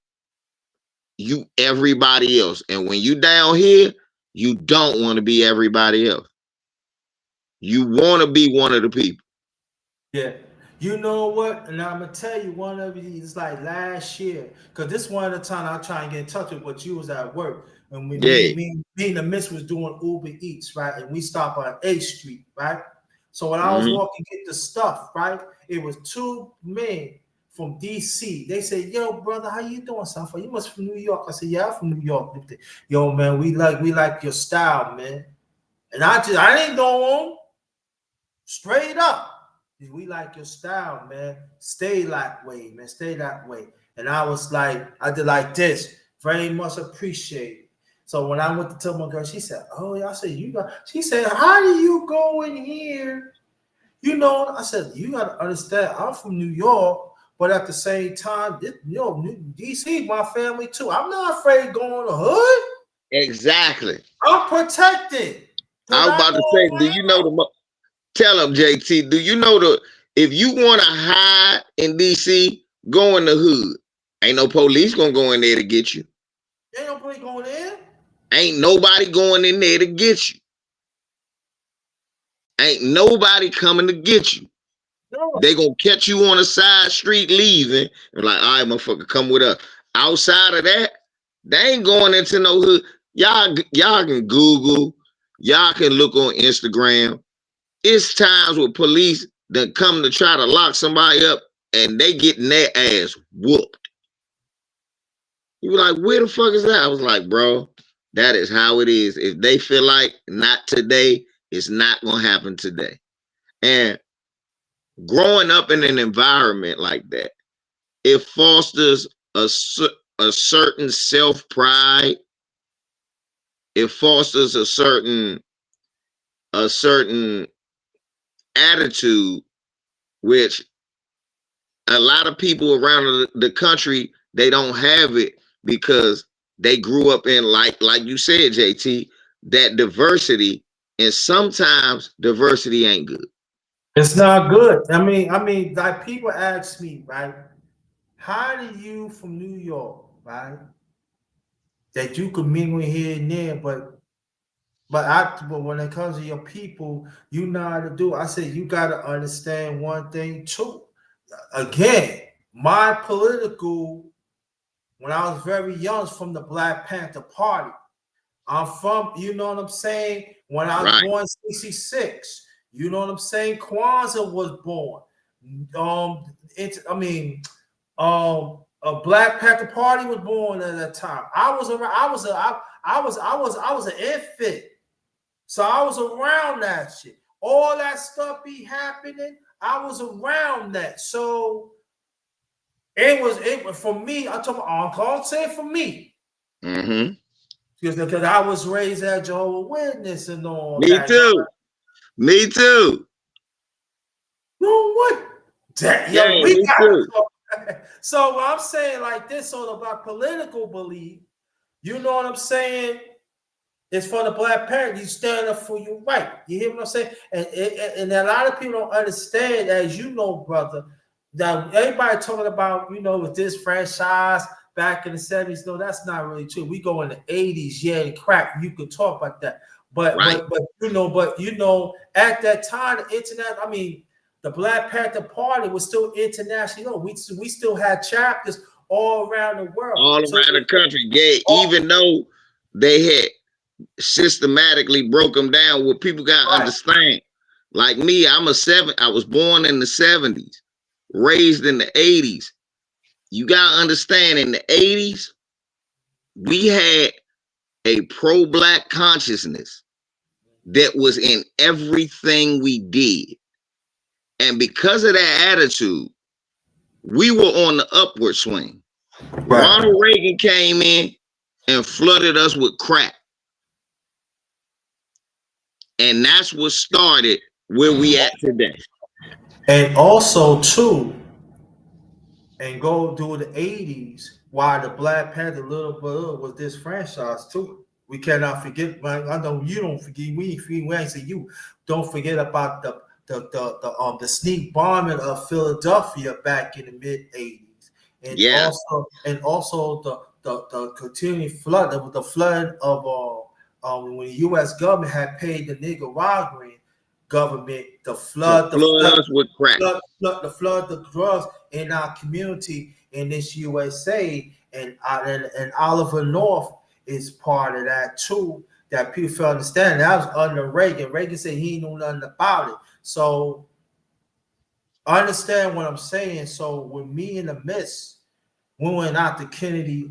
you everybody else. And when you down here, you don't want to be everybody else. You want to be one of the people. Yeah. You know what? And I'm gonna tell you one of these like last year, because this one of the time I try and get in touch with, but you was at work, and when Yeah. me and the miss was doing Uber Eats, right? And we stopped on 8th Street, right? So when I was Mm-hmm. walking get the stuff, right? It was two men from DC. They said, "Yo, brother, how you doing, son? You must from New York." I said, "Yeah, I'm from New York." Yo, man, we like your style, man. And I didn't go on straight up. We like your style, man. Stay that way, man. Stay that way. And I was like, I did like this. Very much appreciate. So when I went to tell my girl, she said, "Oh, yeah." I said, "You got." She said, "How do you go in here?" You know, I said, "You got to understand. I'm from New York, but at the same time, DC, my family too. I'm not afraid going to the hood. Exactly. I'm protected because I was I about to know say, who do I you know am." tell them, JT, do you know if you want to hide in DC, go in the hood. Ain't no police gonna go in there to get you. They don't play going in. Ain't nobody going in there to get you. Ain't nobody coming to get you. No. They gonna catch you on a side street leaving and like, all right, motherfucker, come with us. Outside of that, they ain't going into no hood. Y'all can Google, y'all can look on Instagram. It's times with police that come to try to lock somebody up and they getting their ass whooped. You were like, where the fuck is that? I was like, bro, that is how it is. If they feel like not today, it's not gonna happen today. And growing up in an environment like that, it fosters a certain self pride. It fosters a certain attitude, which a lot of people around the country they don't have it because they grew up in, like you said, JT, that diversity, and sometimes diversity ain't good. It's not good. I mean, like people ask me, right? How do you from New York, right? That you could mingle here and there, but when it comes to your people, you know how to do. I said you got to understand one thing too. Again, my political when I was very young is from the Black Panther Party. I'm from, you know what I'm saying? When I was Right. born 66, you know what I'm saying? Kwanzaa was born. I mean, a Black Panther Party was born at that time. I was around. I was an infant, so I was around that shit. All that stuff be happening. I was around that, so it was for me. I told my uncle, I'll say it for me. Mm-hmm. Because I was raised as Jehovah's Witness and all Me that. too. Me too. You know what? That, Yeah, yo, we me got too. to talk. So what I'm saying like this on about political belief, you know what I'm saying? It's for the Black parent. You stand up for your right. You hear what I'm saying? And a lot of people don't understand, as you know, brother, that everybody talking about, with this franchise back in the 70s. No, that's not really true. We go in the 80s, yeah, and crap. You could talk about that. But Right. at that time, the internet, I mean, the Black Panther Party was still international. We still had chapters all around the world. All So around the country. Yeah, even though they had systematically broke them down, what people got to right, understand. Like me, I was born in the 70s, raised in the 80s. You got to understand, in the 80s, we had a pro-black consciousness that was in everything we did. And because of that attitude, we were on the upward swing. right. Ronald Reagan came in and flooded us with crap. And that's what started where we at today. And also too, and go through the 80s, why the Black Panther little bit was this franchise too. We cannot forget, man. I know you don't forget, we ain't say you. Don't forget about the sneak bombing of Philadelphia back in the mid 80s. And Yeah, also the continuing flood, the flood of when the US government had paid the Nicaraguan government the to flood, flood us with crap. flood the drugs in our community in this USA, and Oliver North is part of that too. That people feel understand. That was under Reagan. Reagan said he knew nothing about it. So understand what I'm saying. So with me in the midst, we went out to Kennedy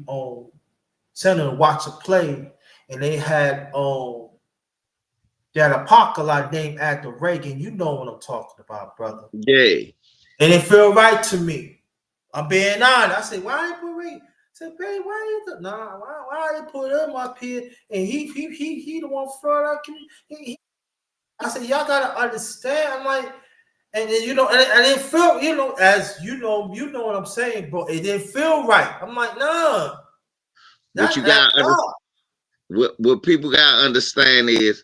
Center to watch a play, and they had a parking lot named after Reagan. You know what I'm talking about, brother. Yeah. And it feel right to me. I'm being honest. I said, why ain't put Ray? I said, babe, why you why they put him up here? And he the one front out. I said, y'all gotta understand. I'm like, and then, and it felt, as you know what I'm saying, bro. It didn't feel right. I'm like, nah, What that you that got nah. what people gotta understand is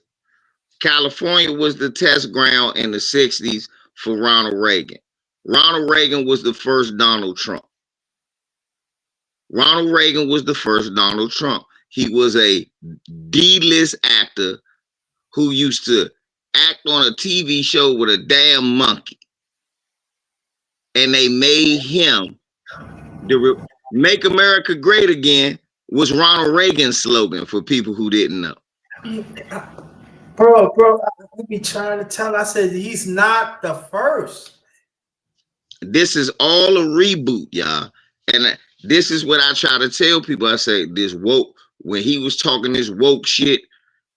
California was the test ground in the 60s for Ronald Reagan. Ronald Reagan was the first Donald Trump. Ronald Reagan was the first Donald Trump. He was a D-list actor who used to act on a TV show with a damn monkey. And they made him Make America Great Again was Ronald Reagan's slogan for people who didn't know. Bro, I be trying to tell. I said he's not the first. This is all a reboot, y'all. And this is what I try to tell people. I say this woke, when he was talking this woke shit,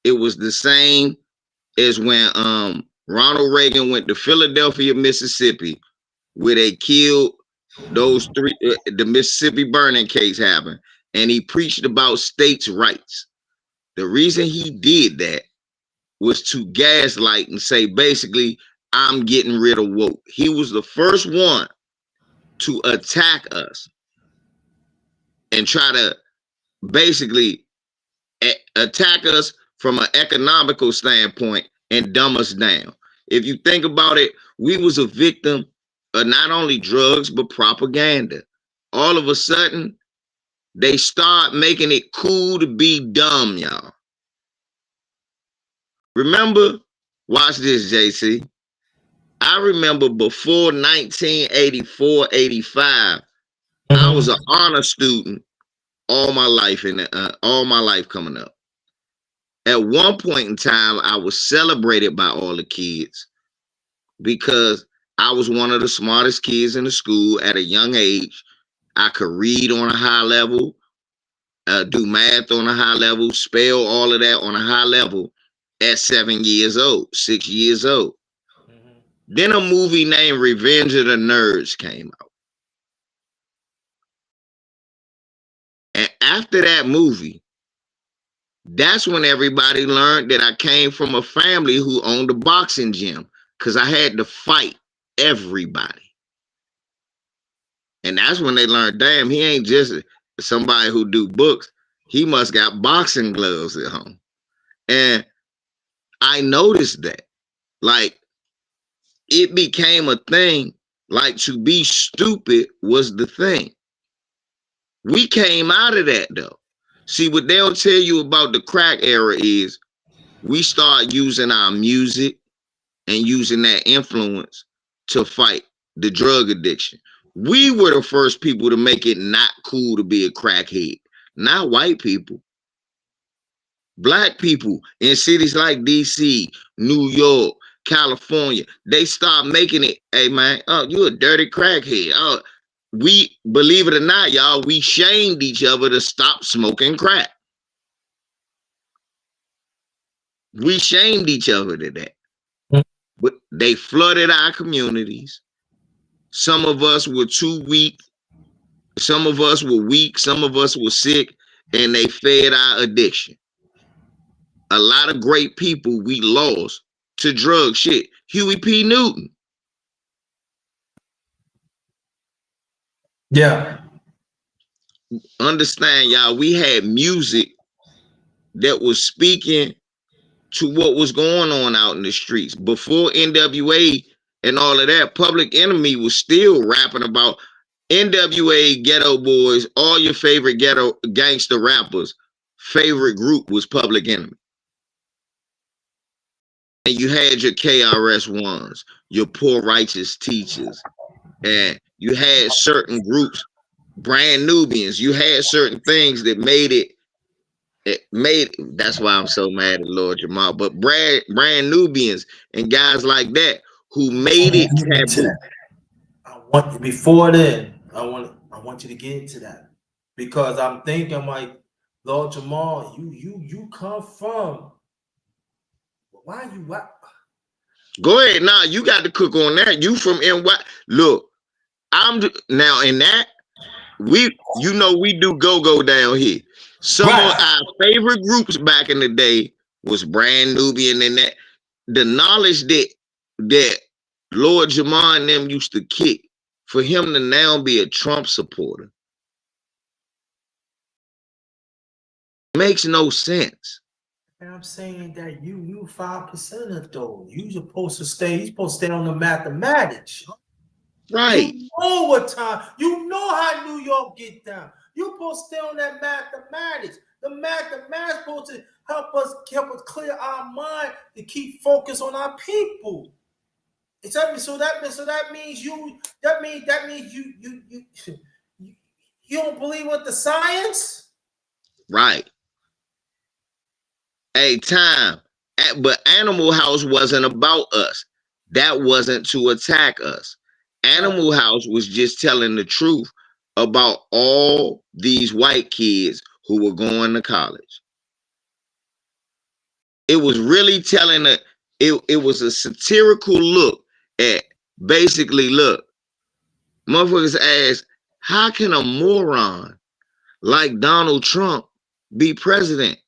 it was the same as when Ronald Reagan went to Philadelphia, Mississippi, where they killed those three, the Mississippi burning case happened, and he preached about states' rights. The reason he did that was to gaslight and say, basically, I'm getting rid of woke. He was the first one to attack us. and try to basically attack us from an economical standpoint and dumb us down. If you think about it, we was a victim of not only drugs but propaganda. All of a sudden, they start making it cool to be dumb, y'all. Remember, watch this, JC. I remember before 1984, 85, I was Mm-hmm. an honor student all my life all my life coming up. At one point in time, I was celebrated by all the kids because I was one of the smartest kids in the school at a young age. I could read on a high level, do math on a high level, spell all of that on a high level at 7 years old, 6 years old. Mm-hmm. Then a movie named Revenge of the Nerds came out. And after that movie, that's when everybody learned that I came from a family who owned a boxing gym because I had to fight everybody. And that's when they learned, damn, he ain't just somebody who do books. He must got boxing gloves at home. And I noticed that. Like, it became a thing. Like, to be stupid was the thing. We came out of that, though. See, what they'll tell you about the crack era is we start using our music and using that influence to fight the drug addiction. We were the first people to make it not cool to be a crackhead, not white people. Black people in cities like DC, New York, California, they start making it, hey man, oh, you a dirty crackhead. Oh, we, believe it or not, y'all, we shamed each other to stop smoking crack. We shamed each other to that. But they flooded our communities. Some of us were too weak. Some of us were weak. Some of us were sick, and they fed our addiction. A lot of great people we lost to drug shit. Huey P. Newton. Yeah. Understand, y'all, we had music that was speaking to what was going on out in the streets. Before NWA and all of that, Public Enemy was still rapping about NWA, Ghetto Boys, all your favorite ghetto gangster rappers. Favorite group was Public Enemy. And you had your KRS Ones, your Poor Righteous Teachers, and you had certain groups, Brand Nubians. You had certain things that made it. It made, that's why I'm so mad at Lord Jamal. But brand Nubians and guys like that who made it taboo. I want before then. I want you to get into that because I'm thinking like, Lord Jamal, you come from. Why you what? Go ahead. Now you got to cook on that. You from NY. Look, I'm now in that. We do go down here. Some of Right. our favorite groups back in the day was Brand Nubian and that. The knowledge that Lord Jamal and them used to kick, for him to now be a Trump supporter makes no sense. And I'm saying that you 5% of those. You supposed to stay. You supposed to stay on the mathematics. Right. You know what time. You know how New York get down. You supposed to stay on that mathematics. The mathematics supposed to help us clear our mind to keep focus on our people. It's so that means you don't believe with the science? Right. Hey, time. But Animal House wasn't about us. That wasn't to attack us. Animal House was just telling the truth about all these white kids who were going to college. It was really telling it was a satirical look at basically, look, motherfuckers ask, how can a moron like Donald Trump be president?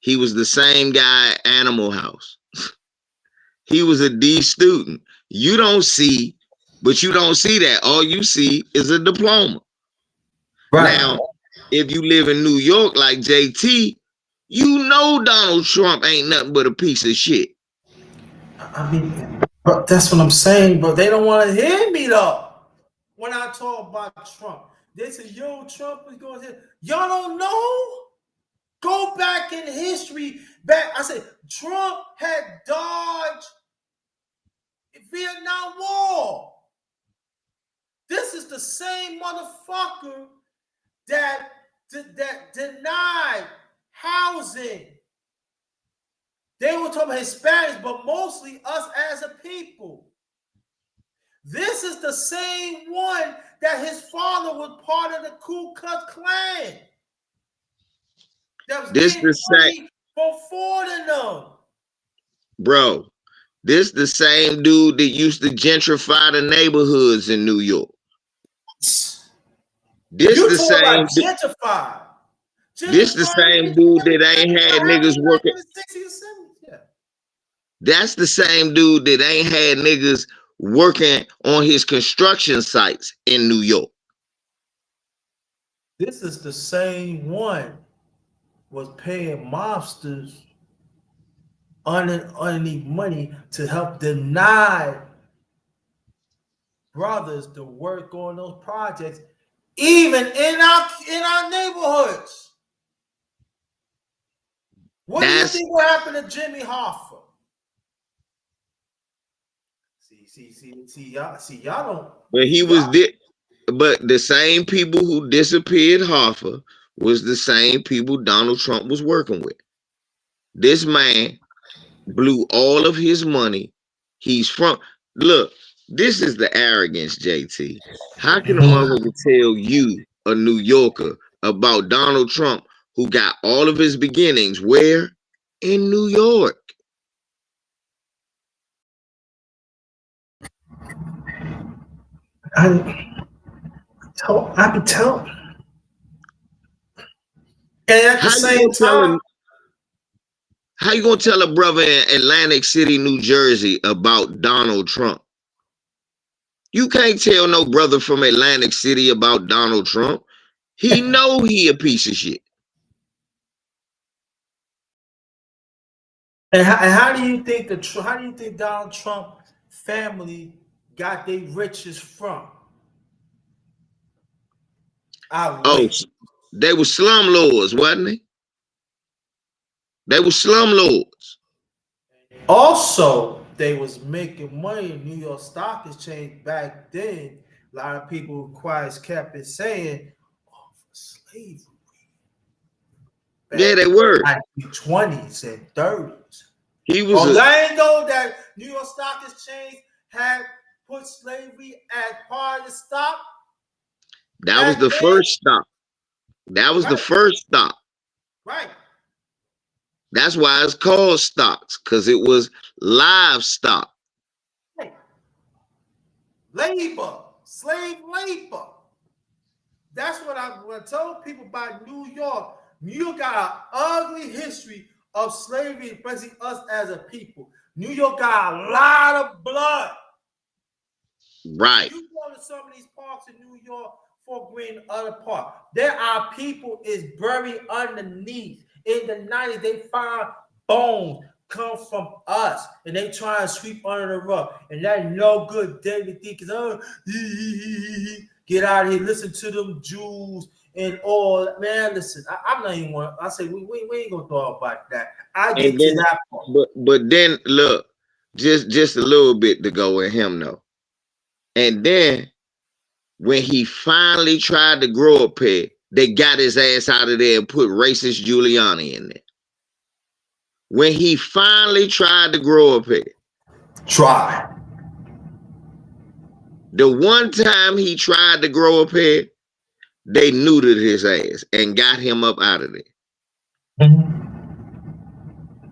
He was the same guy at Animal House. He was a D student. You don't see, but you don't see that. All you see is a diploma. Right. Now, if you live in New York like JT, you know Donald Trump ain't nothing but a piece of shit. I mean, but that's what I'm saying. But they don't want to hear me though. When I talk about Trump, they say, "Yo, Trump is going to." Y'all don't know. Go back in history. Back, I said Trump had dodged the Vietnam War. This is the same motherfucker that denied housing. They were talking about Hispanics, but mostly us as a people. This is the same one that his father was part of the Ku Klux Klan. That was This getting the same, money for Ford and them. bro. This the same dude that used to gentrify the neighborhoods in New York. This You the talk about same. gentrified. This the Gentrified same is dude that ain't everything had that happened niggas back working. in the 60s and 70s. Yeah. That's the same dude that ain't had niggas working on his construction sites in New York. This is the same one was paying mobsters underneath money to help deny brothers to work on those projects, even in our neighborhoods. What do you That's think will happen to Jimmy Hoffa? Y'all don't. but he Y'all, was but the same people who disappeared Hoffa was the same people Donald Trump was working with. This man blew all of his money. He's from look, this is the arrogance, JT. How can a motherfucker tell you, a New Yorker, about Donald Trump who got all of his beginnings where? In New York. I can tell. And at the How you same gonna tell time, a how you gonna tell a brother in Atlantic City, New Jersey about Donald Trump? You can't tell no brother from Atlantic City about Donald Trump. He know he a piece of shit. and how do you think Donald Trump family got their riches from? Our Oh, labor. they were slumlords, wasn't they? They were slumlords. Also, they was making money in New York Stock Exchange back then. A lot of people quiet kept it saying, "Oh, for slavery Yeah, back they in the were. 1920s and 30s." He was Oh, a y'all ain't know that New York Stock Exchange had put slavery as part of the stock that was back the then? first stop. That was the Right, first stop. right, That's why it's called stocks, because it was livestock. right. Labor, slave labor. That's what I told people about New York. New York got an ugly history of slavery, especially us as a people. New York got a lot of blood. Right. You go to some of these parks in New York, Fort Greene, other park. There are people is buried underneath. In the 90s, they find bones come from us, and they try to sweep under the rug. And that no good. David Deacons, get out of here. Listen to them Jews and all. Man, listen, I'm not even want. I say we ain't gonna talk about that. I And get to then that part. but then look, just a little bit to go with him though. And then when he finally tried to grow a pair, they got his ass out of there and put racist Giuliani in there. When he finally tried to grow a pair, Try. the one time he tried to grow a pair, they neutered his ass and got him up out of there.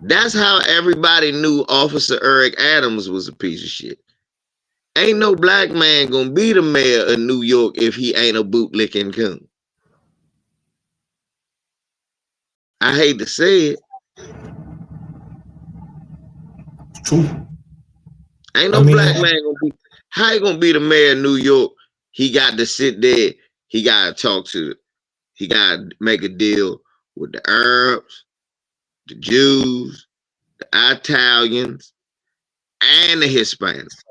That's how everybody knew Officer Eric Adams was a piece of shit. Ain't no black man gonna be the mayor of New York if he ain't a bootlicking coon. I hate to say it. True. Ain't I no mean, black man gonna be. How he gonna be the mayor of New York? He got to sit there. He got to talk to He got to make a deal with the Arabs, the Jews, the Italians, and the Hispanics.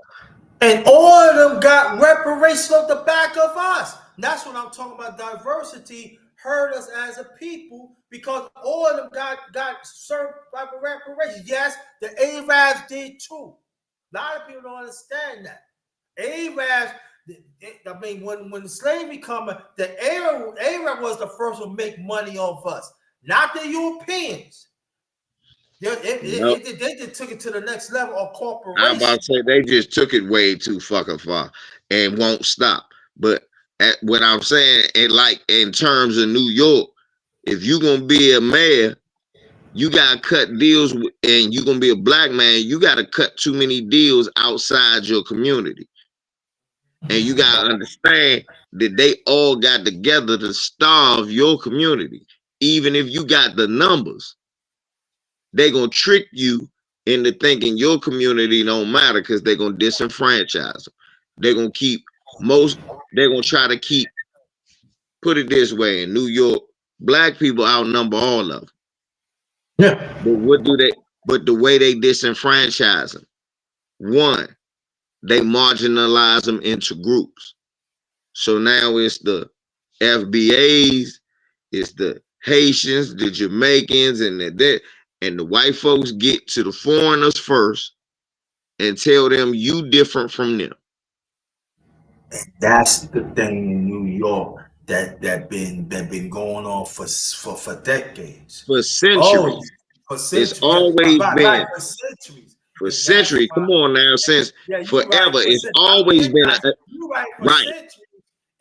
And all of them got reparations off the back of us. That's what I'm talking about. Diversity hurt us as a people because all of them got certain type of reparations. Yes, the Arabs did too. A lot of people don't understand that. Arabs, I mean, when slavery coming, the Arab was the first to make money off us, not the Europeans. They just took it to the next level of corporation. I'm about to say they just took it way too fucking far and won't stop. But what I'm saying, and like in terms of New York, if you're gonna be a mayor, you gotta cut deals, and you're gonna be a black man, you gotta cut too many deals outside your community. And you gotta understand that they all got together to starve your community. Even if you got the numbers, they gonna trick you into thinking your community don't matter because they're gonna disenfranchise them. They're gonna keep they're gonna try to keep, put it this way, in New York, black people outnumber all of them. Yeah. But what do they, but the way they disenfranchise them, one, they marginalize them into groups. So now it's the FBAs, it's the Haitians, the Jamaicans, and the white folks get to the foreigners first and tell them you different from them. And that's the thing in New York that been going on for decades. For Oh, centuries. for It's centuries, yeah, always been for centuries. for And that's centuries. why, Come on now, since yeah, you're right. forever. For It's centuries, I always believe been that. You're right for right. centuries,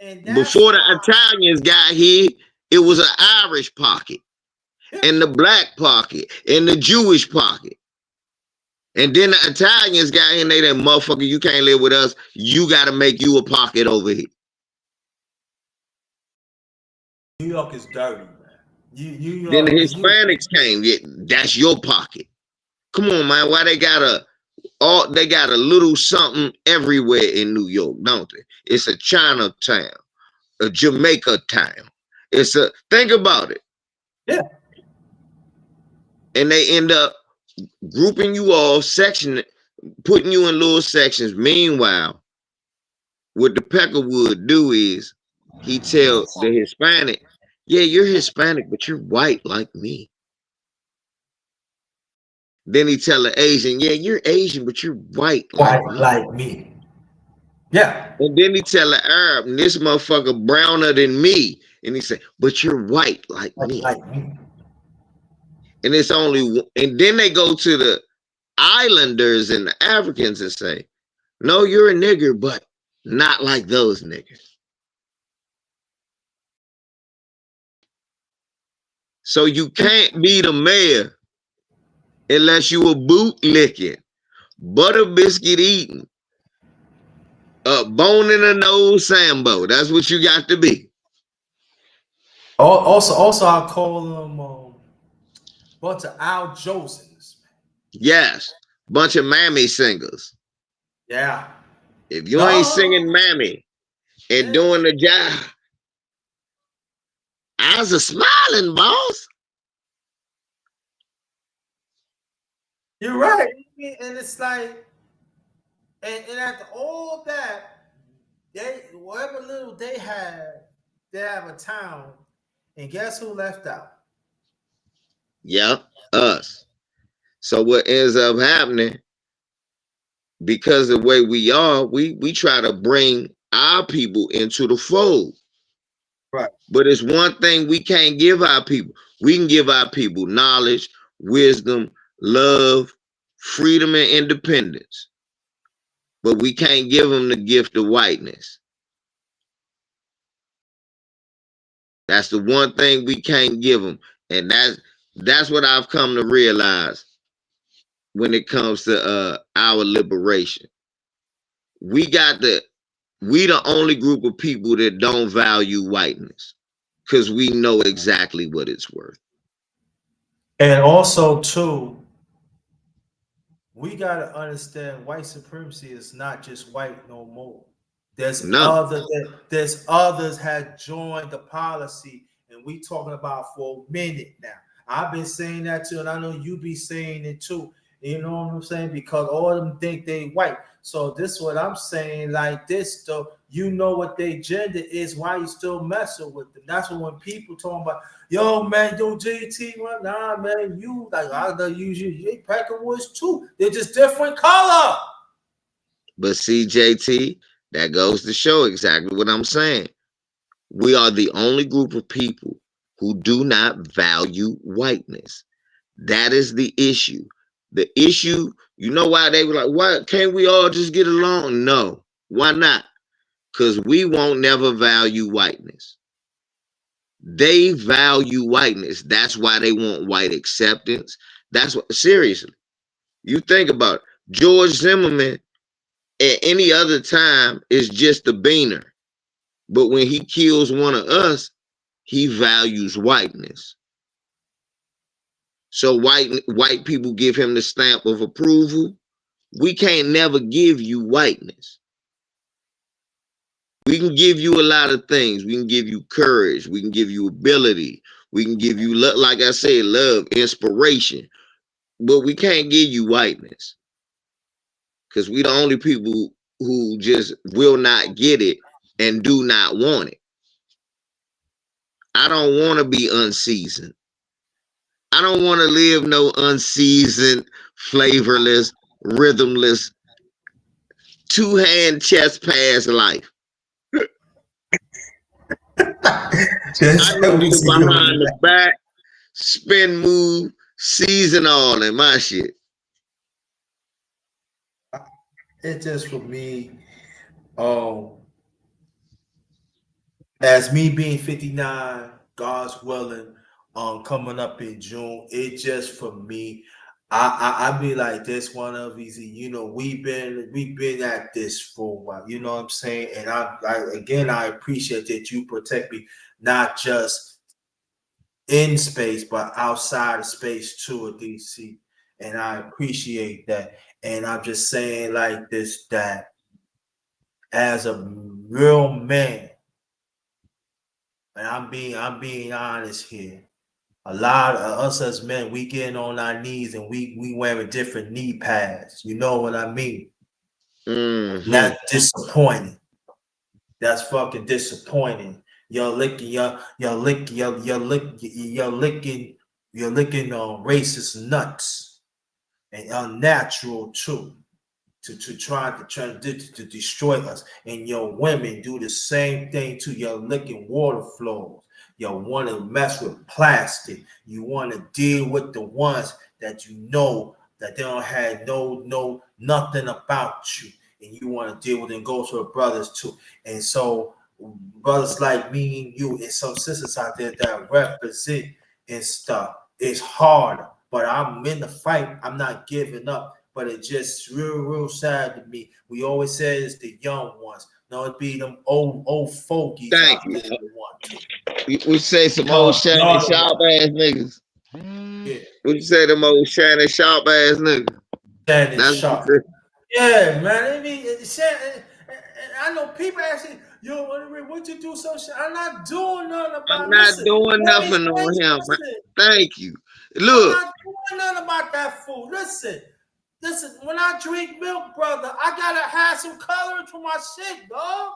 and that's Before the why. Italians got here, it was an Irish pocket, Yeah. and the black pocket, and the Jewish pocket. And then the Italians got in there, that motherfucker, you can't live with us. You got to make you a pocket over here. New York is dirty, man. New Then the York, Hispanics came. Yeah, that's your pocket. Come on, man. Why they got a little something everywhere in New York, don't they? It's a Chinatown, a Jamaica town. Think about it. yeah. And they end up grouping you all, putting you in little sections. Meanwhile, what the Peckerwood do is he tell the Hispanic, yeah, you're Hispanic, but you're white like me. Then he tell the Asian, yeah, you're Asian, but you're white like me. Like me. Yeah. And then he tell the Arab, this motherfucker browner than me. And he say, but you're white like me. Like me. And it's only, and then they go to the islanders and the Africans and say, no, you're a nigger, but not like those niggas. So you can't be the mayor unless you a boot licking, butter biscuit eating, bone in the nose Sambo. That's what you got to be. Also, I call them bunch of Al Josens. Yes, bunch of mammy singers. Yeah. If you ain't singing mammy and doing the job, I was a smiling boss. You're right. And it's like, and after all that, whatever little they have a town, and guess who left out? Yep, us. So what ends up happening, because of the way we are, we try to bring our people into the fold. Right. But it's one thing we can't give our people. We can give our people knowledge, wisdom, love, freedom, and independence. But we can't give them the gift of whiteness. That's the one thing we can't give them. And that's what I've come to realize when it comes to our liberation. We the only group of people that don't value whiteness because we know exactly what it's worth. And also, too, we got to understand white supremacy is not just white no more. There's others had joined the policy and we talking about for a minute now. I've been saying that too, and I know you be saying it too. You know what I'm saying? Because all of them think they white. So this is what I'm saying. Like this, though, you know what their gender is. Why you still messing with them? That's when people talking about, yo, man, yo, JT, man, nah, man, you like I gotta use you Packer Woods too. They're just different color. But see, JT, that goes to show exactly what I'm saying. We are the only group of people who do not value whiteness. That is the issue. The issue, you know why they were like, why can't we all just get along? No. Why not? Because we won't never value whiteness. They value whiteness. That's why they want white acceptance. That's what, seriously, you think about it. George Zimmerman at any other time is just a beaner. But when he kills one of us, he values whiteness. So white people give him the stamp of approval. We can't never give you whiteness. We can give you a lot of things. We can give you courage. We can give you ability. We can give you, like I said, love, inspiration. But we can't give you whiteness because we the only people who just will not get it and do not want it. I don't want to be unseasoned. I don't want to live no unseasoned, flavorless, rhythmless, two-hand chest pass life. I need We the see you in behind the back, spin move, season all in my shit. it just for me. Um, as me being 59, God's willing, coming up in June, it just for me, I be like this one of these, you know, we've been at this for a while, you know what I'm saying? And I appreciate that you protect me, not just in space, but outside of space too at DC. And I appreciate that. And I'm just saying like this, that as a real man, and I'm being honest here. A lot of us as men, we getting on our knees and we wearing different knee pads. You know what I mean? And Mm-hmm. that's disappointing. That's fucking disappointing. You're licking, you're licking racist nuts and unnatural too. To try to destroy us. And your women do the same thing to your licking water flows. You want to mess with plastic. You want to deal with the ones that you know that they don't have no nothing about you, and you want to deal with and go to the brothers too. And so brothers like me and you and some sisters out there that represent and stuff, it's hard. But I'm in the fight. I'm not giving up. But it's just real sad to me. We always say it's the young ones. No, it be them old fogies Thank out you. there that want to. We say some old Y'all, shiny y'all, sharp ass niggas. yeah, We say them old shiny sharp ass niggas. standing That's what we sharp. say. Yeah, man. I mean, I know people asking, yo, what you do so shit? I'm not doing nothing I'm about. not Listen, doing let me nothing explain. on him. Listen, Thank you. I'm Look, not doing nothing about that food. Listen. When I drink milk, brother, I gotta have some color to my shit, dog.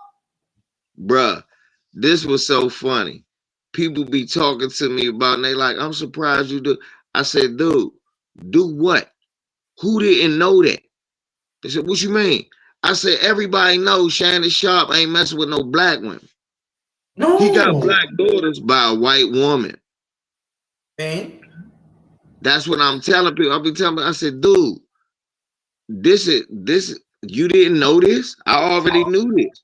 bruh, this was so funny. People be talking to me about, and they like, I'm surprised you do. I said, dude, do what? Who didn't know that? They said, what you mean? I said, everybody knows Shannon Sharp ain't messing with no black women. He got No, black daughters by a white woman. man. That's what I'm telling people. I'll be telling them, I said, dude, this you didn't know this? I already knew this.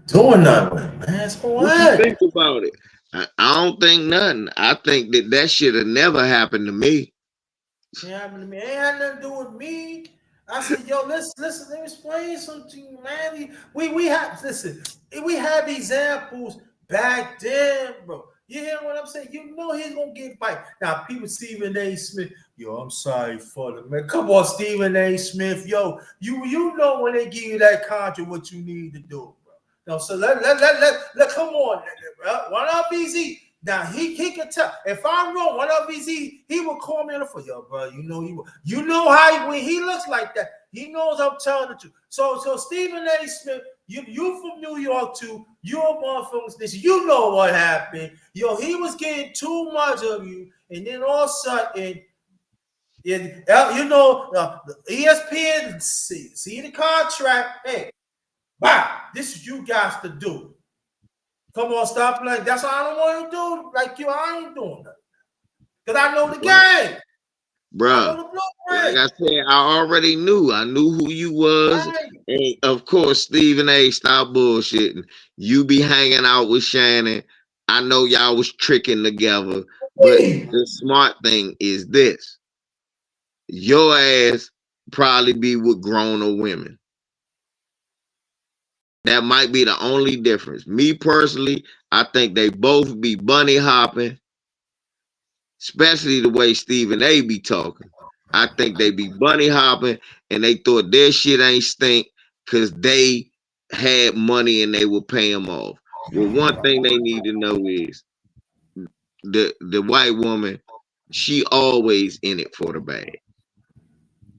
Doing nothing, man. So What you what? think about it? I don't think nothing. I think that should have never happened to me. It happened to me. It ain't had nothing to do with me. I said, yo, listen, let me explain something, man. We have listen, we have examples back then, bro. You hear what I'm saying? You know he's gonna get fight. Now, people Stephen A. Smith, yo, I'm sorry for them, man. Come on, Stephen A. Smith, yo, you know when they give you that contract what you need to do, bro. No, so let come on, bro. One up easy. Now he can tell if I'm wrong. One of these he will call me on the phone. Yo, bro, you know how when he looks like that, he knows I'm telling the truth. So Stephen A. Smith, you from New York too. You're born from this. You know what happened. Yo, he was getting too much of you, and then all of a sudden. The ESPN see the contract. Hey, wow, this is you guys to do. Come on, stop playing. That's what I don't want to do. Like you, I ain't doing that. Because I know the game. I know Bruh. the Like blueprint. I said, I already knew. I knew who you was. Right. And of course, Stephen A. Stop bullshitting. You be hanging out with Shannon. I know y'all was tricking together. But the smart thing is this. Your ass probably be with grown women. That might be the only difference. Me personally, I think they both be bunny hopping, especially the way Stephen A be talking. I think they be bunny hopping and they thought their shit ain't stink because they had money and they would pay them off. Well, one thing they need to know is the white woman, she always in it for the bag.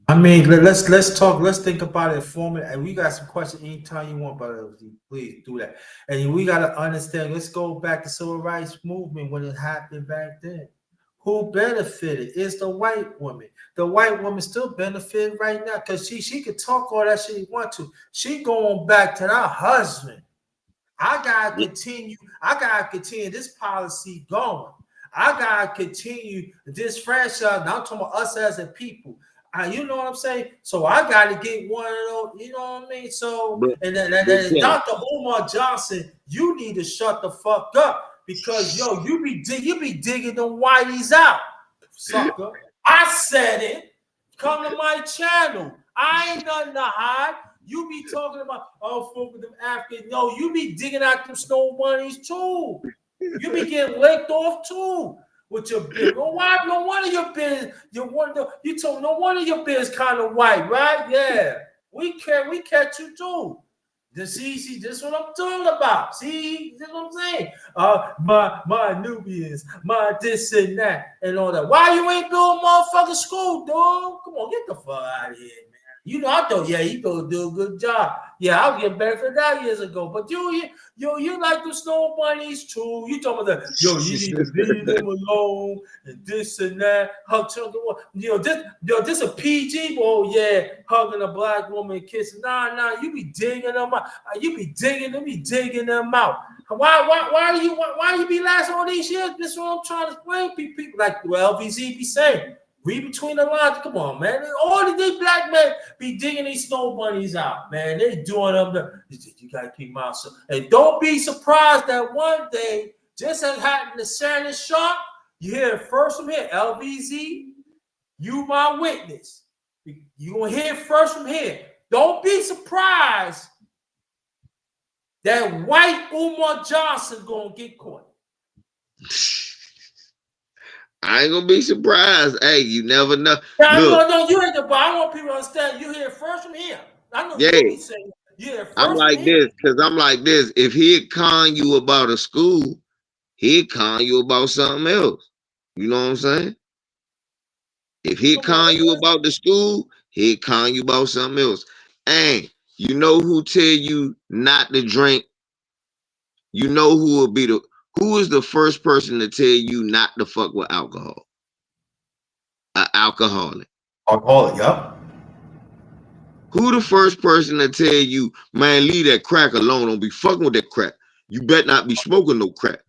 I mean, let's talk. Let's think about it for a minute. And we got some questions anytime you want, but please do that. And we got to understand. Let's go back to civil rights movement when it happened back then. Who benefited? Is the white woman. The white woman still benefit right now because she could talk all that shit she want to. She going back to that husband. I gotta continue. I gotta continue this policy going. I gotta continue this franchise. Now I'm talking about us as a people. You know what I'm saying? So I gotta get one of those. You know what I mean? So But, and Tim, Dr. Umar Johnson, you need to shut the fuck up because you be digging them whiteys out, sucker. I said it. Come to my channel. I ain't nothing to hide. You be talking about folk with them Africans. No, you be digging out them snow bunnies too. You be getting licked off too with your beard. No one of your beards. You told no one of your beards kind of white, right? Yeah, we catch you too. See, this is what I'm talking about. See, this is what I'm saying. My Nubians, my this and that, and all that. Why you ain't build motherfucking school, dog? Come on, get the fuck out of here, man. You know, I thought, yeah, you gonna do a good job. Yeah, I'll get better for that years ago. But you like the snow bunnies too. You talking about that? Yo, you need to leave them alone and this and that. This a PG boy. Yeah, hugging a black woman, kissing. Nah, you be digging them out. You be digging them out. Why you be lasting all these years? This is what I'm trying to explain. People like LVZ be saying. Read between the lines. Come on, man. All these black men be digging these snow bunnies out, man. They doing them. You gotta keep my mouth. And don't be surprised that one day, just as happened to Shannon Sharp, you hear it first from here. LVZ, you my witness. You gonna hear it first from here. Don't be surprised that white Umar Johnson gonna get caught. I ain't gonna be surprised. Hey, you never know. No, you ain't the but I want people to understand you hear it first from here. I know you be saying you hear it first I'm like from here. this because I'm like this. If he'd con you about a school, he'd con you about something else. You know what I'm saying? If he'd con you about the school, he'd con you about something else. And you know who tell you not to drink? You know who is the first person to tell you not to fuck with alcohol? An alcoholic. Alcoholic, yeah. Who the first person to tell you, man, leave that crack alone? Don't be fucking with that crack. You better not be smoking no crack.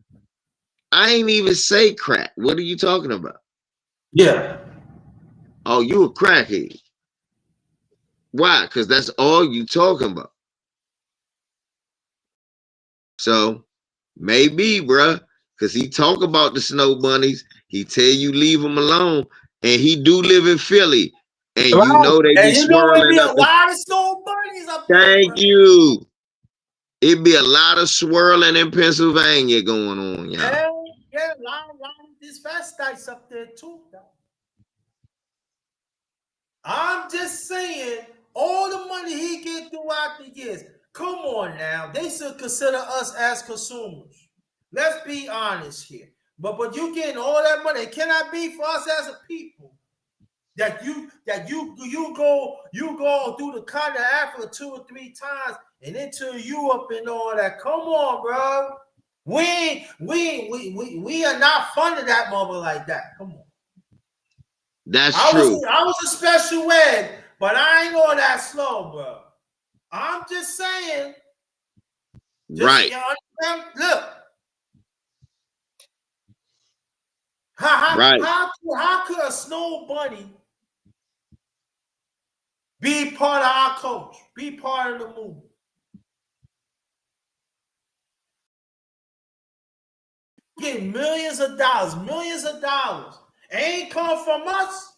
I ain't even say crack. What are you talking about? Yeah. Oh, you a crackhead. Why? Because that's all you talking about. So maybe, bruh, because he talk about the snow bunnies. He tell you leave them alone. And he do live in Philly. And you Right. know they be And you know it be swirling a up the. lot of snow bunnies up there, Thank bro. you. It be a lot of swirling in Pennsylvania going on, y'all. Yeah, a lot of these fast dice up there too. I'm just saying, all the money he get throughout the years. Come on now, they should consider us as consumers. Let's be honest here. But you getting all that money. It cannot be for us as a people that you go through the continent of Africa 2 or 3 times and into Europe and all that. Come on, bro. We are not funded that mother like that. Come on. That's true. I was a special ed, but I ain't all that slow, bro. I'm just saying. Right. Look. Right. How could a snow bunny be part of our culture? Be part of the movement? Getting millions of dollars. Ain't come from us.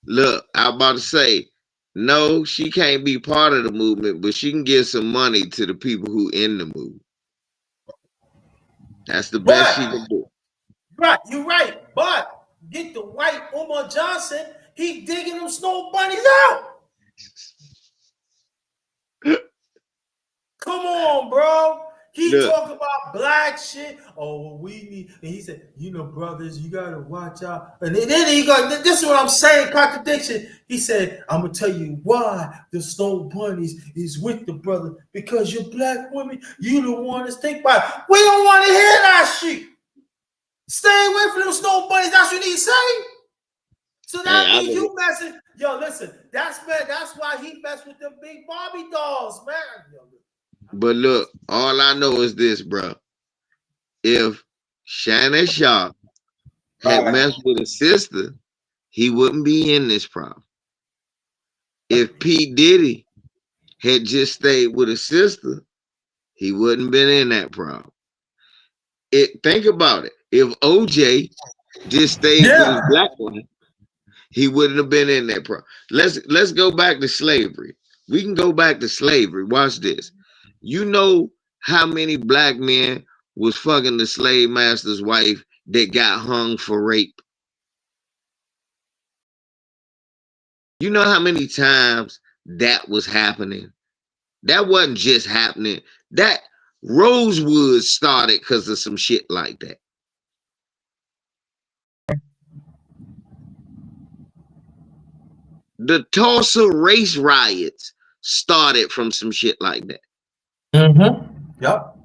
Look, I'm about to say, no, she can't be part of the movement, but she can give some money to the people who in the movement. That's the best she can do. Right, you're right. But get the white Umar Johnson, he digging them snow bunnies out. Come on, bro. He talking about black shit. Oh, we need. And he said, brothers, you gotta watch out. And then he got. This is what I'm saying. Contradiction. He said, I'm gonna tell you why the snow bunnies is with the brother, because you're black women. You the one to think about it. We don't want to hear that shit. Stay away from them snow bunnies. That's what he say. So that means you messing. Yo, listen. That's why he messed with them big Barbie dolls, man. But look, all I know is this, bro. If Shannon Sharp had messed with his sister, he wouldn't be in this problem. If P. Diddy had just stayed with his sister, he wouldn't been in that problem. Think about it. If OJ just stayed with his black wife, he wouldn't have been in that problem. Let's go back to slavery. We can go back to slavery. Watch this. You know how many black men was fucking the slave master's wife that got hung for rape? You know how many times that was happening? That wasn't just happening. That Rosewood started because of some shit like that. The Tulsa race riots started from some shit like that. Yep.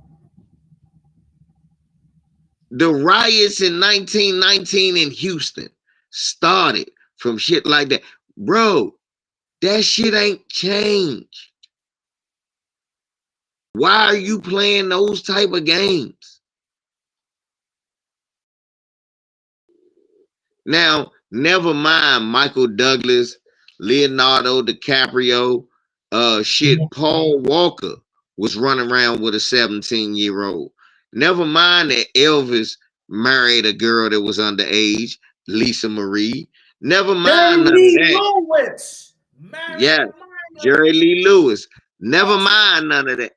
The riots in 1919 in Houston started from shit like that. Bro, that shit ain't changed. Why are you playing those type of games? Now, never mind Michael Douglas, Leonardo DiCaprio, Paul Walker was running around with a 17-year-old. Never mind that Elvis married a girl that was underage, Lisa Marie. Never mind none of that. Lewis. Yeah, Jerry Lee Lewis. Never mind none of that.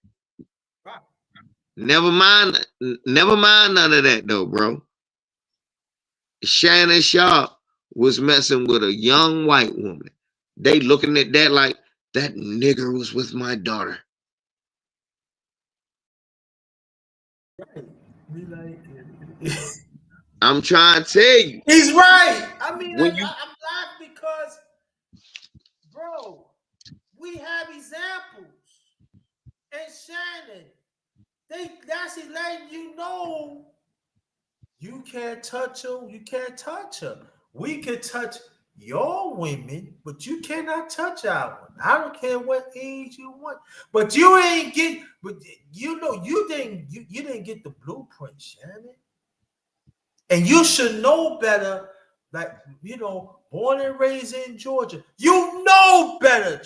Never mind none of that though, bro. Shannon Sharp was messing with a young white woman. They looking at that like, that nigger was with my daughter. I'm trying to tell you. He's right. I mean, I'm laughing because, bro, we have examples. And Shannon, that's letting you know you can't touch her. You can't touch her. We can touch your women, but you cannot touch our one. I don't care what age you want. But you ain't get. But you didn't get the blueprint, Shannon. And you should know better. Like, born and raised in Georgia, you know better.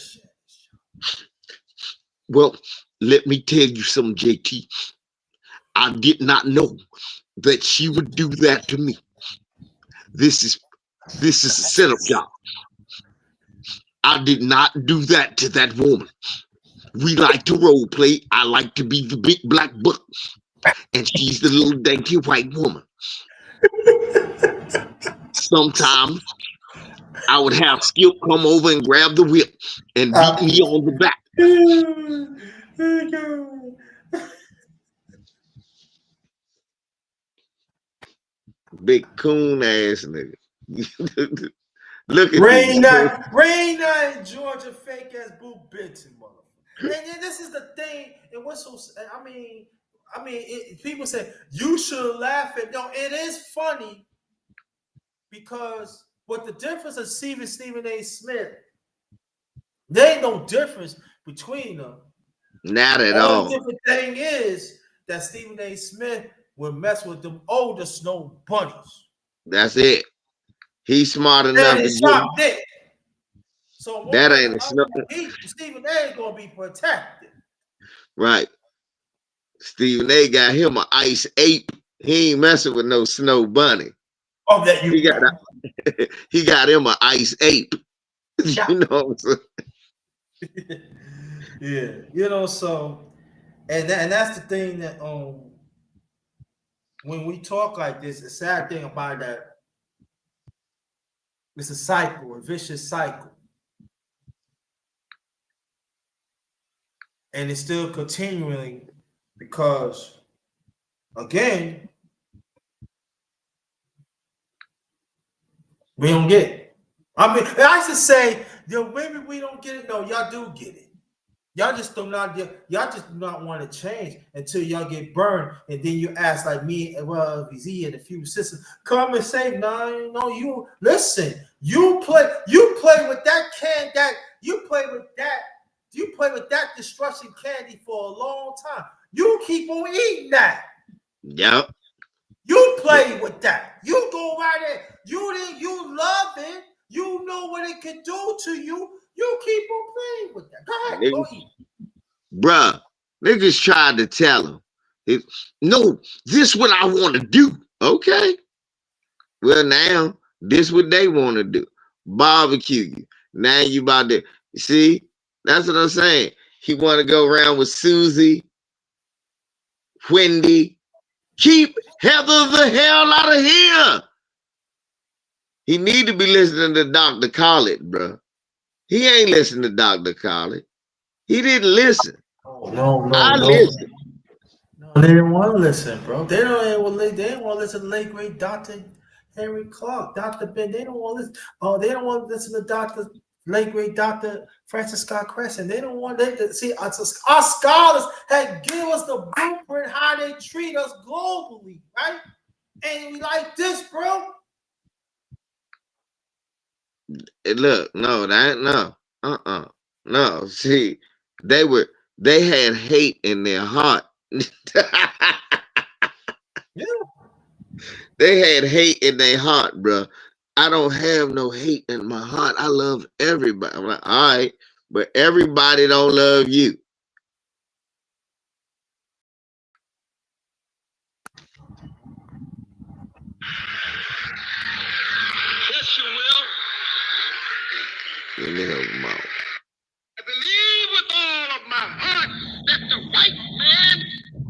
Well, let me tell you something, JT. I did not know that she would do that to me. This is a setup job. I did not do that to that woman. We like to role play. I like to be the big black buck, and she's the little dainty white woman. Sometimes I would have Skip come over and grab the whip and beat me on the back. Big coon ass nigga. Look at these. Rain Night in Georgia, fake ass Boo Benton, motherfucker. And then this is the thing. And what's so? People say you should laugh at. No, it is funny because what the difference of Stephen A. Smith, there ain't no difference between them. Not at Only all. different thing is that Stephen A. Smith would mess with them older snow bunnies. That's it. He's smart enough And to it's get not there. So one that way or ain't the a snow. other, Stephen A. is gonna be protected. Right. Stephen A got him an ice ape. He ain't messing with no snow bunny. Oh, that He you got he got him an ice ape. yeah. You know what I'm saying? Yeah, you know, so and that's the thing that when we talk like this, the sad thing about that, it's a cycle, a vicious cycle. And it's still continuing because again, we don't get it. I mean, I should say, maybe we don't get it. No, y'all do get it. Y'all just do not want to change until y'all get burned, and then you ask like me, well, LVZ and a few sisters come and say, no, you listen, you play with that you play with that destruction candy for a long time. You keep on eating that. Yep. You play with that. You go right there. You love it. You know what it can do to you. You keep on playing with that. Go ahead, go eat. Bruh, niggas tried to tell him, no, this what I want to do. Okay. Well, now, this what they want to do. Barbecue you. Now you about to, see? That's what I'm saying. He want to go around with Susie, Wendy. Keep Heather the hell out of here. He need to be listening to Dr. Khaled, bro. He ain't listening to Dr. Khaled. He didn't listen. Oh, no. I listened. No, they didn't want to listen, bro. They didn't want to listen to late great Dr. Henry Clark, Dr. Ben. They don't want to listen. Oh, they don't want to listen to late great Dr. Francis Scott Crescent. They don't want to see our scholars had give us the blueprint how they treat us globally, right? And we like this, bro. Look, no, that no, no. See, they had hate in their heart. Yeah. They had hate in their heart, bro. I don't have no hate in my heart. I love everybody. I'm like, all right, but everybody don't love you. Yes, you will. Let me help them out. I believe with all of my heart that the white man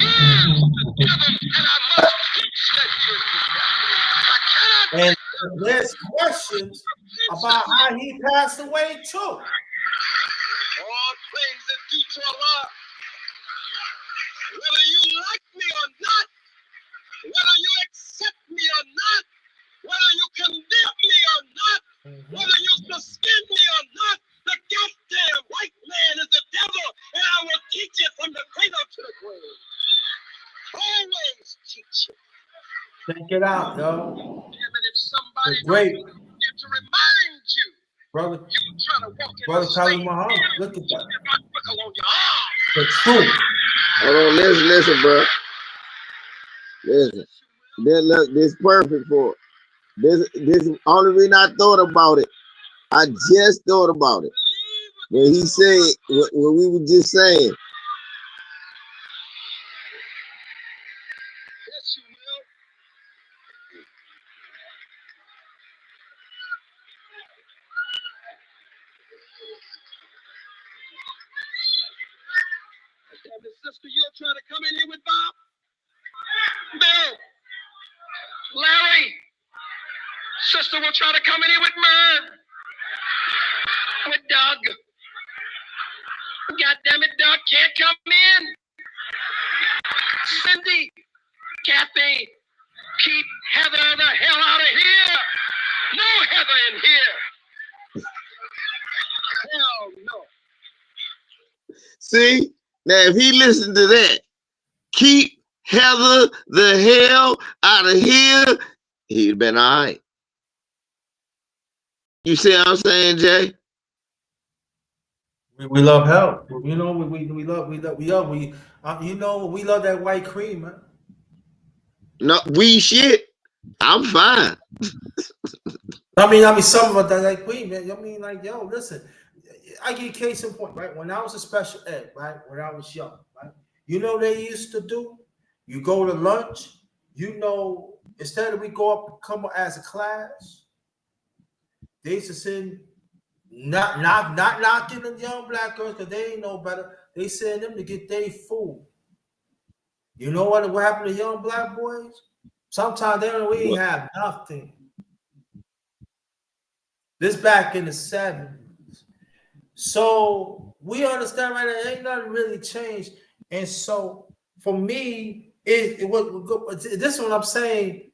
is the devil, and I must teach that I cannot. And there's questions about how he passed away too. All praise is due to Allah. Whether you like me or not, whether you accept me or not, whether you condemn me or not, whether you suspend me or not, the goddamn white man is the devil, and I will teach it from the cradle to the grave. Always teach it. Check it out, yo. Damn it, if somebody great to remind you, brother, you trying to walk in brother the Khalid same Muhammad. Look at that. on your arm. The truth. Hold on, listen, bro. Listen. Look, this perfect for it. This only reason I thought about it. I just thought about it. When he said, when we were just saying, Yes, you will. Damn it, sister, you're trying to come in here with Bob? Bill. Larry. Sister will try to come in here with Merv. With Doug. God damn it, Doug can't come in. Cindy. Kathy. Keep Heather the hell out of here. No Heather in here. Hell no. See, now if he listened to that, keep Heather the hell out of here, he'd been all right. You see what I'm saying, Jay? We love help. You know, we love you know, we love that white cream, man. No, we shit. I'm fine. I mean, some of that like cream, man. I mean, like, yo, listen, I get case in point, right? When I was a special ed, right? When I was young, right? You know what they used to do? You go to lunch, you know, instead of we go up come as a class, they used to send not knocking the young black girls because they ain't know better. They send them to get their food. You know what happened to young black boys? Sometimes they don't really have nothing. This back in the 70s. So we understand right now, ain't nothing really changed. And so for me, it was this is what I'm saying.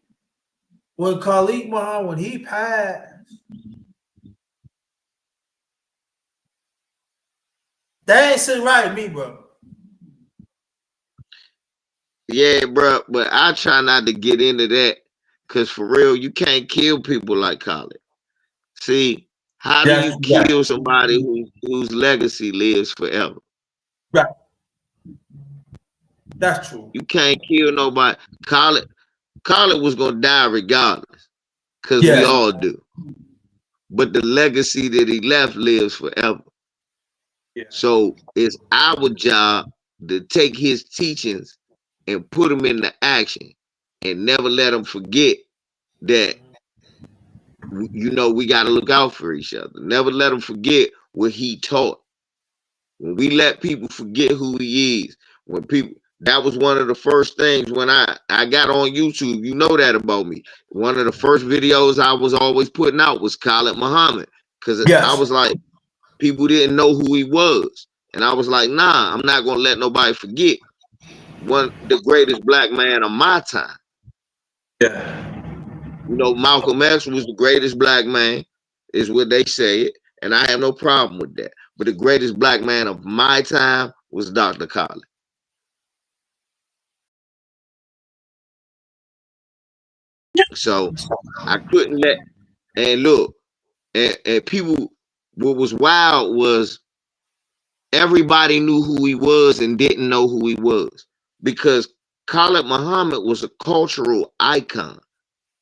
When Khalid Muhammad, when he passed, that ain't sitting right with me, bro. Yeah, bro, but I try not to get into that because for real, you can't kill people like Khaled. See, how do you kill somebody whose legacy lives forever? Right. That's true. You can't kill nobody. Khaled was gonna die regardless, because we all do. But the legacy that he left lives forever. Yeah. So it's our job to take his teachings and put them into action and never let them forget that, you know, we got to look out for each other. Never let them forget what he taught. When we let people forget who he is, when people, that was one of the first things when I got on YouTube. You know that about me. One of the first videos I was always putting out was Khalid Muhammad, because I was like, people didn't know who he was. And I was like, nah, I'm not going to let nobody forget the greatest black man of my time. Yeah. You know, Malcolm X was the greatest black man, is what they say it. And I have no problem with that. But the greatest black man of my time was Dr. Khalid. So I couldn't let, and look, and people, what was wild was everybody knew who he was and didn't know who he was, because Khalid Muhammad was a cultural icon.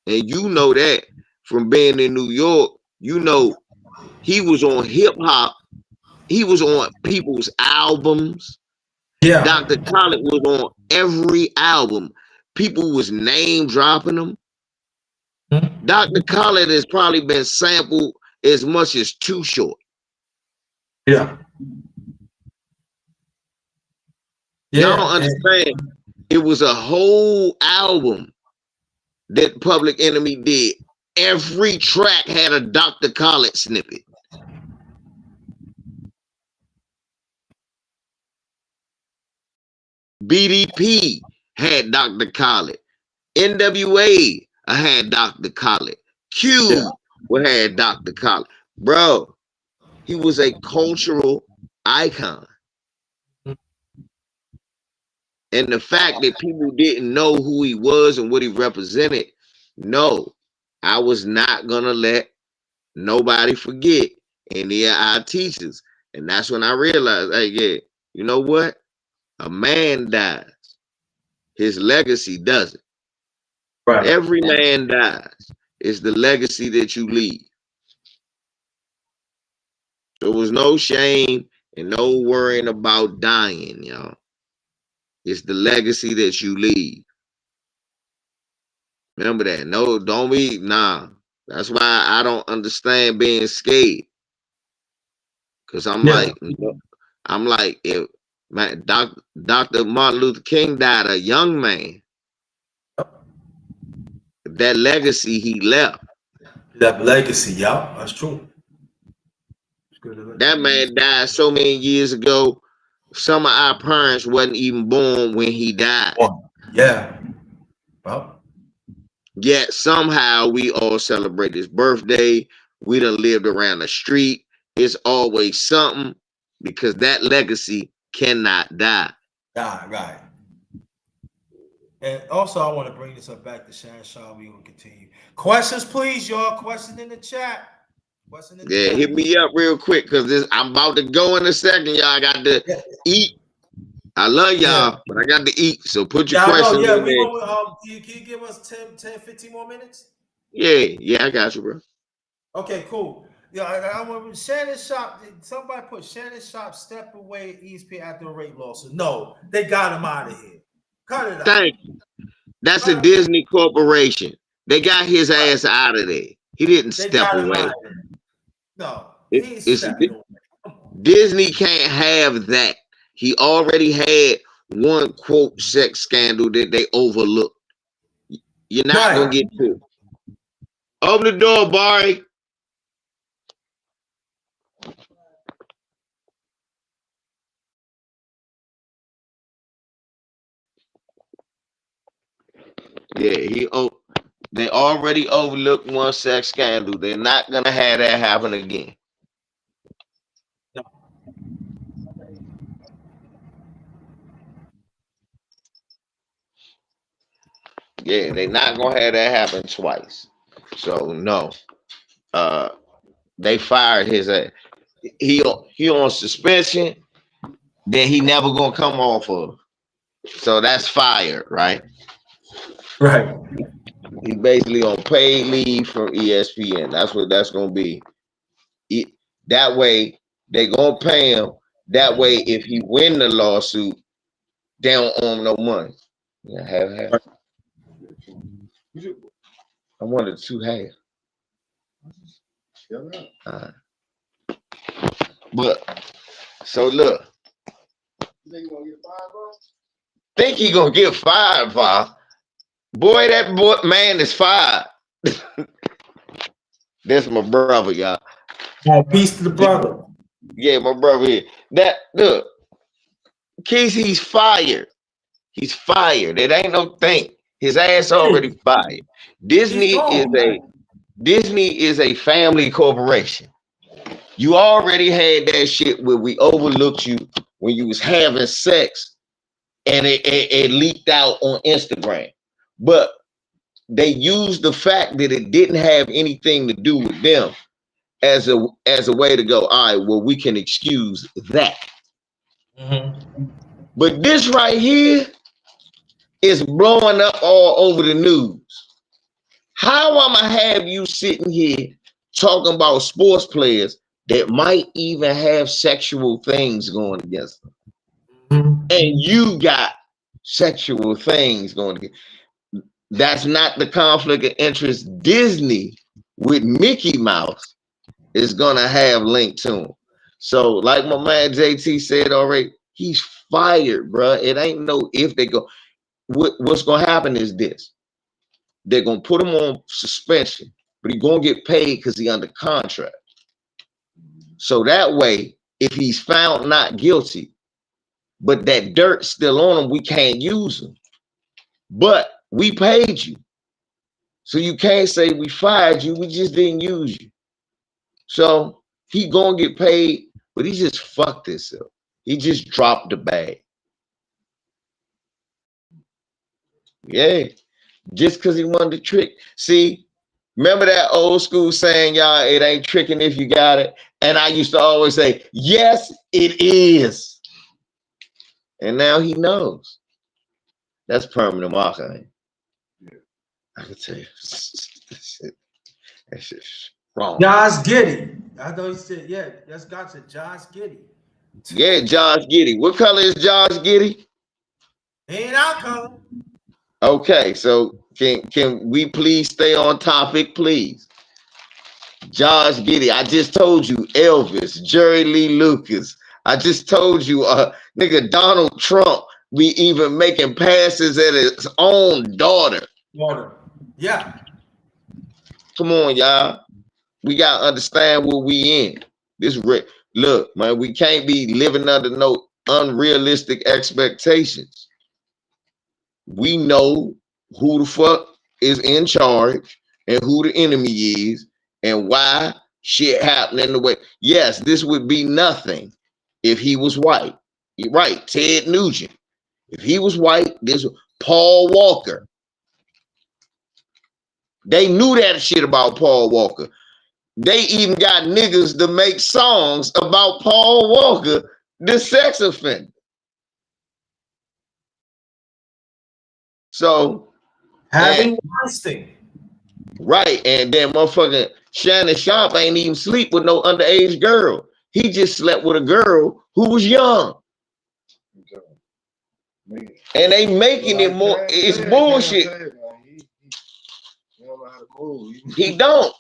And you know that from being in New York. You know, he was on hip hop. He was on people's albums. Yeah. Dr. Khaled was on every album. People was name dropping him. Dr. Khaled has probably been sampled as much as Too Short. Yeah. Y'all don't understand. It was a whole album that Public Enemy did. Every track had a Dr. Khaled snippet. BDP had Dr. Khaled. NWA had Dr. Khaled. Q had Dr. Khaled. Bro, he was a cultural icon. And the fact that people didn't know who he was and what he represented, no, I was not going to let nobody forget any of our teachers. And that's when I realized, hey, yeah, you know what? A man dies. His legacy doesn't. Right. Every man dies. It's the legacy that you leave. There was no shame and no worrying about dying, y'all. It's the legacy that you leave. Remember that. No, don't be, nah. That's why I don't understand being scared. Cause I'm like, if Dr. Martin Luther King died a young man, that legacy he left. That legacy, yeah, that's true. That man died so many years ago. Some of our parents wasn't even born when he died. Yeah. Well, Yet somehow we all celebrate his birthday. We done lived around the street. It's always something because that legacy cannot die. Right. And also, I want to bring this up back to Shannon Shaw. We will continue. Questions, please, y'all. Question in the chat. Question in the Yeah, chat. hit me up real quick because I'm about to go in a second, y'all. I got to eat. I love y'all, but I got to eat. So put your questions Yeah, in we there. can you give us 10, 15 more minutes? Yeah, I got you, bro. Okay, cool. Yeah, I want Shannon Sharp. Somebody put Shannon Sharp step away ESPN after a rate lawsuit. No, they got him out of here. Cut it out. Thank you. That's a Disney corporation. They got his ass out of there. He didn't step away. No, he's stepping away. Disney can't have that. He already had one quote sex scandal that they overlooked. You're not gonna get two. Open the door, Barry. Yeah, they already overlooked one sex scandal. They're not gonna have that happen again. No. Yeah, they're not gonna have that happen twice. So no. They fired his ass. He on suspension, then he never gonna come off of. So that's fired, right? Right. He basically on paid leave from ESPN. That's what that's gonna be. That way they gonna pay him. That way, if he win the lawsuit, they don't owe him no money. Yeah, half. I wanted two half. But so look. Think he gonna get fired, Bob? Boy, that man is fired. That's my brother, y'all. Peace to the brother. Yeah, my brother here. That look, Keith, he's fired. He's fired. It ain't no thing. His ass already fired. Disney is a family corporation. You already had that shit where we overlooked you when you was having sex and it leaked out on Instagram. But they used the fact that it didn't have anything to do with them as a way to go, all right, well, we can excuse that. Mm-hmm. But this right here is blowing up all over the news. How am I have you sitting here talking about sports players that might even have sexual things going against them? Mm-hmm. And you got sexual things going against them. That's not the conflict of interest Disney with Mickey Mouse is gonna have linked to him. So, like my man JT said already, he's fired, bro. It ain't no if they go. What's gonna happen is this: they're gonna put him on suspension, but he's gonna get paid because he's under contract. So that way, if he's found not guilty, but that dirt's still on him, we can't use him. But we paid you. So you can't say we fired you, we just didn't use you. So he gonna get paid, but he just fucked himself. He just dropped the bag. Yeah, just because he wanted to trick. See, remember that old school saying, y'all, it ain't tricking if you got it. And I used to always say, yes, it is. And now he knows. That's permanent marketing. I can tell you. That shit's wrong. Josh Giddey. I thought he said, yeah, that's got to Josh Giddey. Yeah, Josh Giddey. What color is Josh Giddey? He ain't our color. Okay, so can we please stay on topic, please? Josh Giddey. I just told you Elvis, Jerry Lee Lucas. I just told you, nigga, Donald Trump be even making passes at his own daughter. Yeah. Come on, y'all. We gotta understand what we in. Look, man, we can't be living under no unrealistic expectations. We know who the fuck is in charge and who the enemy is and why shit happening the way. Yes, this would be nothing if he was white. You're right, Ted Nugent. If he was white, this Paul Walker. They knew that shit about Paul Walker. They even got niggas to make songs about Paul Walker, the sex offender. So Having Weinstein. Right, and then motherfucking Shannon Sharp ain't even sleep with no underage girl. He just slept with a girl who was young. And they making it more. It's bullshit. He don't.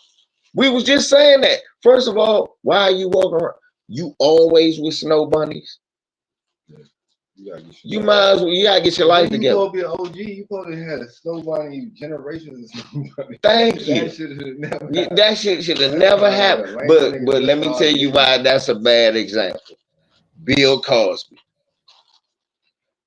We was just saying that. First of all, why are you walking around? You always with snow bunnies. You might as well. You gotta get your life together. You supposed to be an OG. You supposed to have snow bunny generations of snow bunny. Thank you. That shit should have never happened. But let me tell you why that's a bad example. Bill Cosby.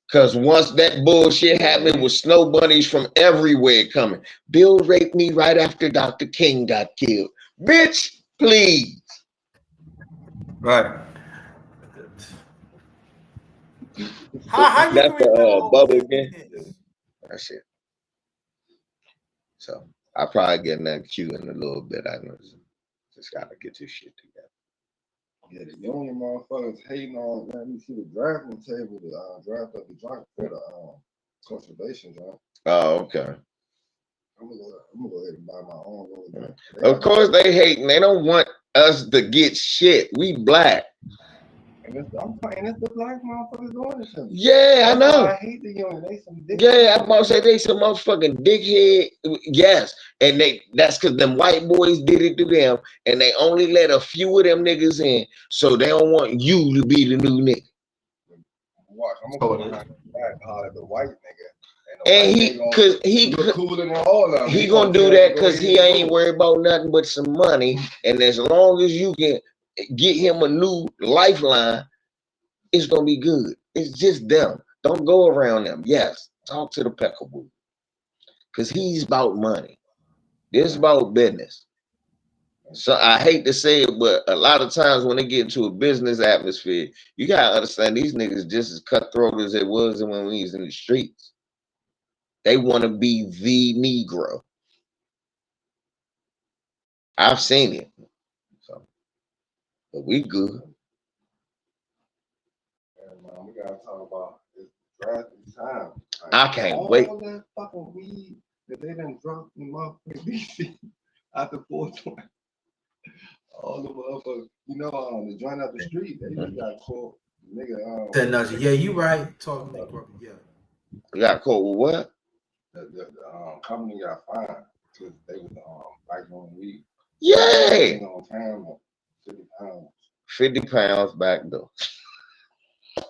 Because once that bullshit happened with snow bunnies from everywhere coming, Bill raped me right after Dr. King got killed. Bitch, please. Right. How you That's can remember the all bubble 50 again. hits? That's it. So I'll probably get that cue in a little bit. I know. Just gotta get this shit together. Yeah, the younger motherfuckers hating on. Let me see the drafting table. The draft of the joint for the conservation joint. Oh, okay. I'm gonna go ahead and buy my own. Of course they hating. They don't want us to get shit. We black. And I'm saying it's the black motherfuckers doing this shit. Yeah, I know. I hate the young. They some dick. Yeah, I'm gonna say they some motherfucking dickhead. Yes, and that's because them white boys did it to them, and they only let a few of them niggas in, so they don't want you to be the new nigga. Watch, I'm gonna go behind the white nigga. And he cooler than all of them. He gonna do that because he ain't worried about nothing but some money, and as long as you can get him a new lifeline, it's gonna be good. It's just them. Don't go around them. Yes, talk to the peckaboo, because he's about money. This is about business. So I hate to say it, but a lot of times when they get into a business atmosphere, you gotta understand these niggas just as cutthroat as it was when we was in the streets. They want to be the Negro. I've seen it. So, but we good. Man, we gotta talk about this drafting time. Like, I can't wait. All that fucking weed that they done dropped in motherfucking DC after 420. All the motherfuckers, the joint up the street, they just got caught. Nigga, Yeah, you right. Talking to Grumpy, yeah. You got caught with what? The company got fined because they was back on weed. Yeah. On time, 50 pounds. 50 pounds back though.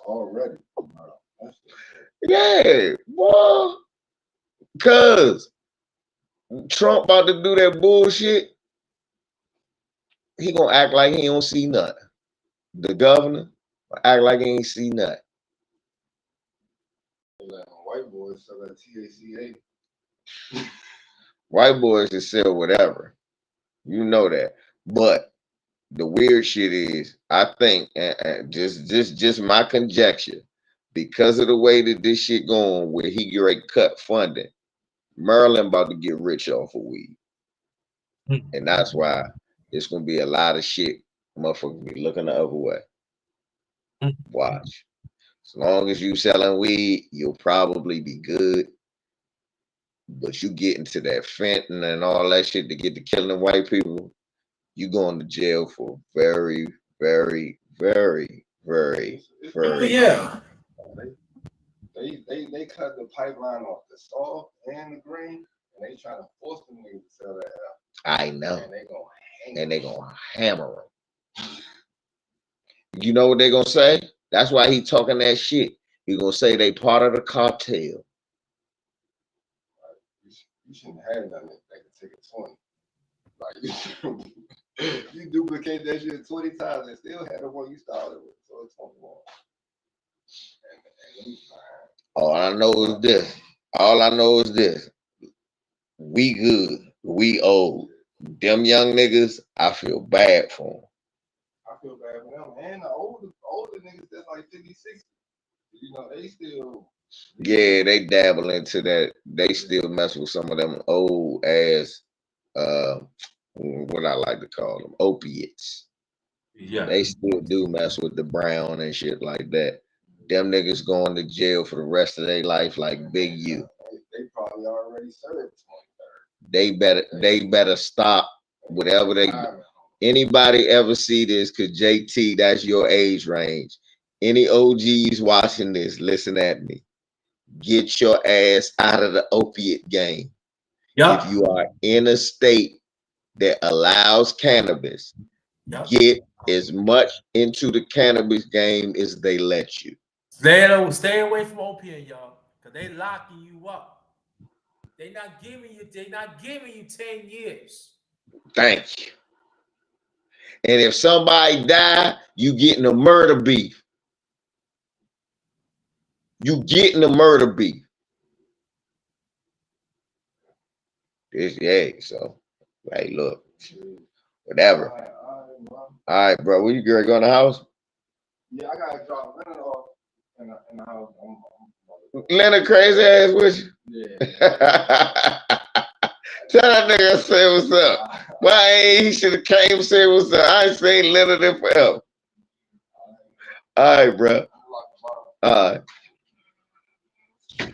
Already. Yeah, boy. Cause Trump about to do that bullshit. He gonna act like he don't see nothing. The governor act like he ain't see nothing. White boys sell that THCA. White boys just sell whatever. You know that. But the weird shit is, I think, just my conjecture, because of the way that this shit going, where he get ready to cut funding, Maryland about to get rich off of weed. And that's why it's gonna be a lot of shit. Motherfuckers be looking the other way. Watch. As long as you selling weed, you'll probably be good. But you get into that Fenton and all that shit to get to killing white people, you going to jail for very, very, very, very, very. Yeah. They cut the pipeline off the soft and the green, and they trying to force them to sell that out. I know. And they gonna hammer them. You know what they gonna say? That's why he talking that shit. He gonna say they part of the cartel. You shouldn't have nothing that can take a 20. Like you duplicate that shit 20 times and still have the one you started with. So it's 21. All I know is this. We good. We old. Them young niggas, I feel bad for them. I feel bad for them. And the older niggas that's like 50, 60. You know, they still. Yeah, they dabble into that. They still mess with some of them old ass, uh, what I like to call them, opiates. Yeah. They still do mess with the brown and shit like that. Them niggas going to jail for the rest of their life like Big U. They probably already served 23rd. They better stop whatever they. Anybody ever see this? Cause JT, that's your age range. Any OGs watching this, listen at me. Get your ass out of the opiate game. Yep. If you are in a state that allows cannabis, Yep. get as much into the cannabis game as they let you. Stay away from opiate, y'all, because they locking you up. They not giving you 10 years. Thank you. And if somebody die, you getting a murder beef. You getting a murder beef. So hey, look, whatever. All right, bro. Where you going to the house? Yeah, I gotta drop Leonard off in the house. Leonard crazy ass with you? Yeah. Tell that nigga I said what's up. Why ain't he should have came and said what's up? I ain't seen Leonard in forever. All right, bro. All right. Yeah,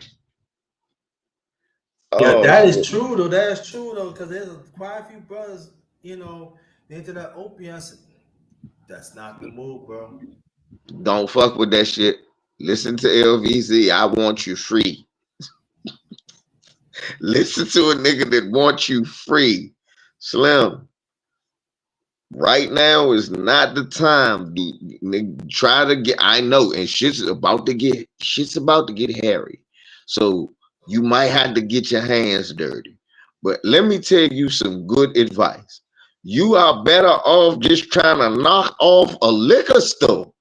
Oh, that shit. is true though. That is true though, because there's quite a few brothers, into that opium. That's not the move, bro. Don't fuck with that shit. Listen to LVZ. I want you free. Listen to a nigga that wants you free. Slim. Right now is not the time. Try to get. I know, and shit's about to get hairy. So you might have to get your hands dirty. But let me tell you some good advice. You are better off just trying to knock off a liquor store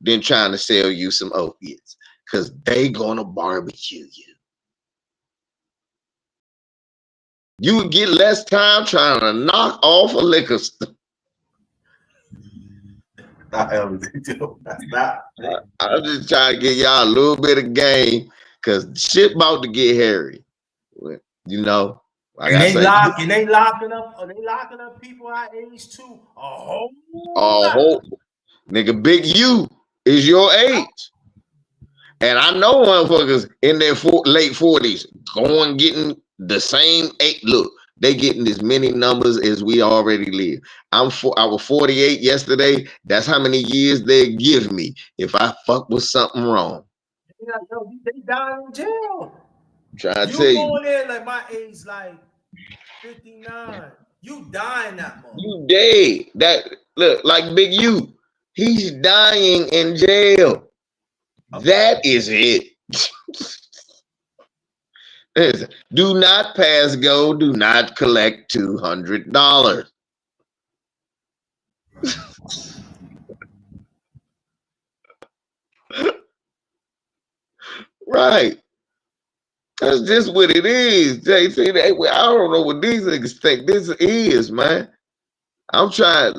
than trying to sell you some opiates, because they gonna barbecue you. You would get less time trying to knock off a liquor store. That's not. I'm just trying to get y'all a little bit of game, because shit about to get hairy. You know, like And I they say, locking up people our age too. A whole lot. Nigga, Big U is your age. And I know motherfuckers in their late 40s getting the same age. Look, they getting as many numbers as we already live. I was 48 yesterday. That's how many years they give me if I fuck with something wrong. Yeah, yo, they die in jail. Trying to You tell you. going in like my age, like 59. You dying that moment. You dead. That look like Big U. He's dying in jail. That is it. Do not pass go. Do not collect $200. Right. That's just what it is, JC. I don't know what these niggas think this is, man. I'm trying.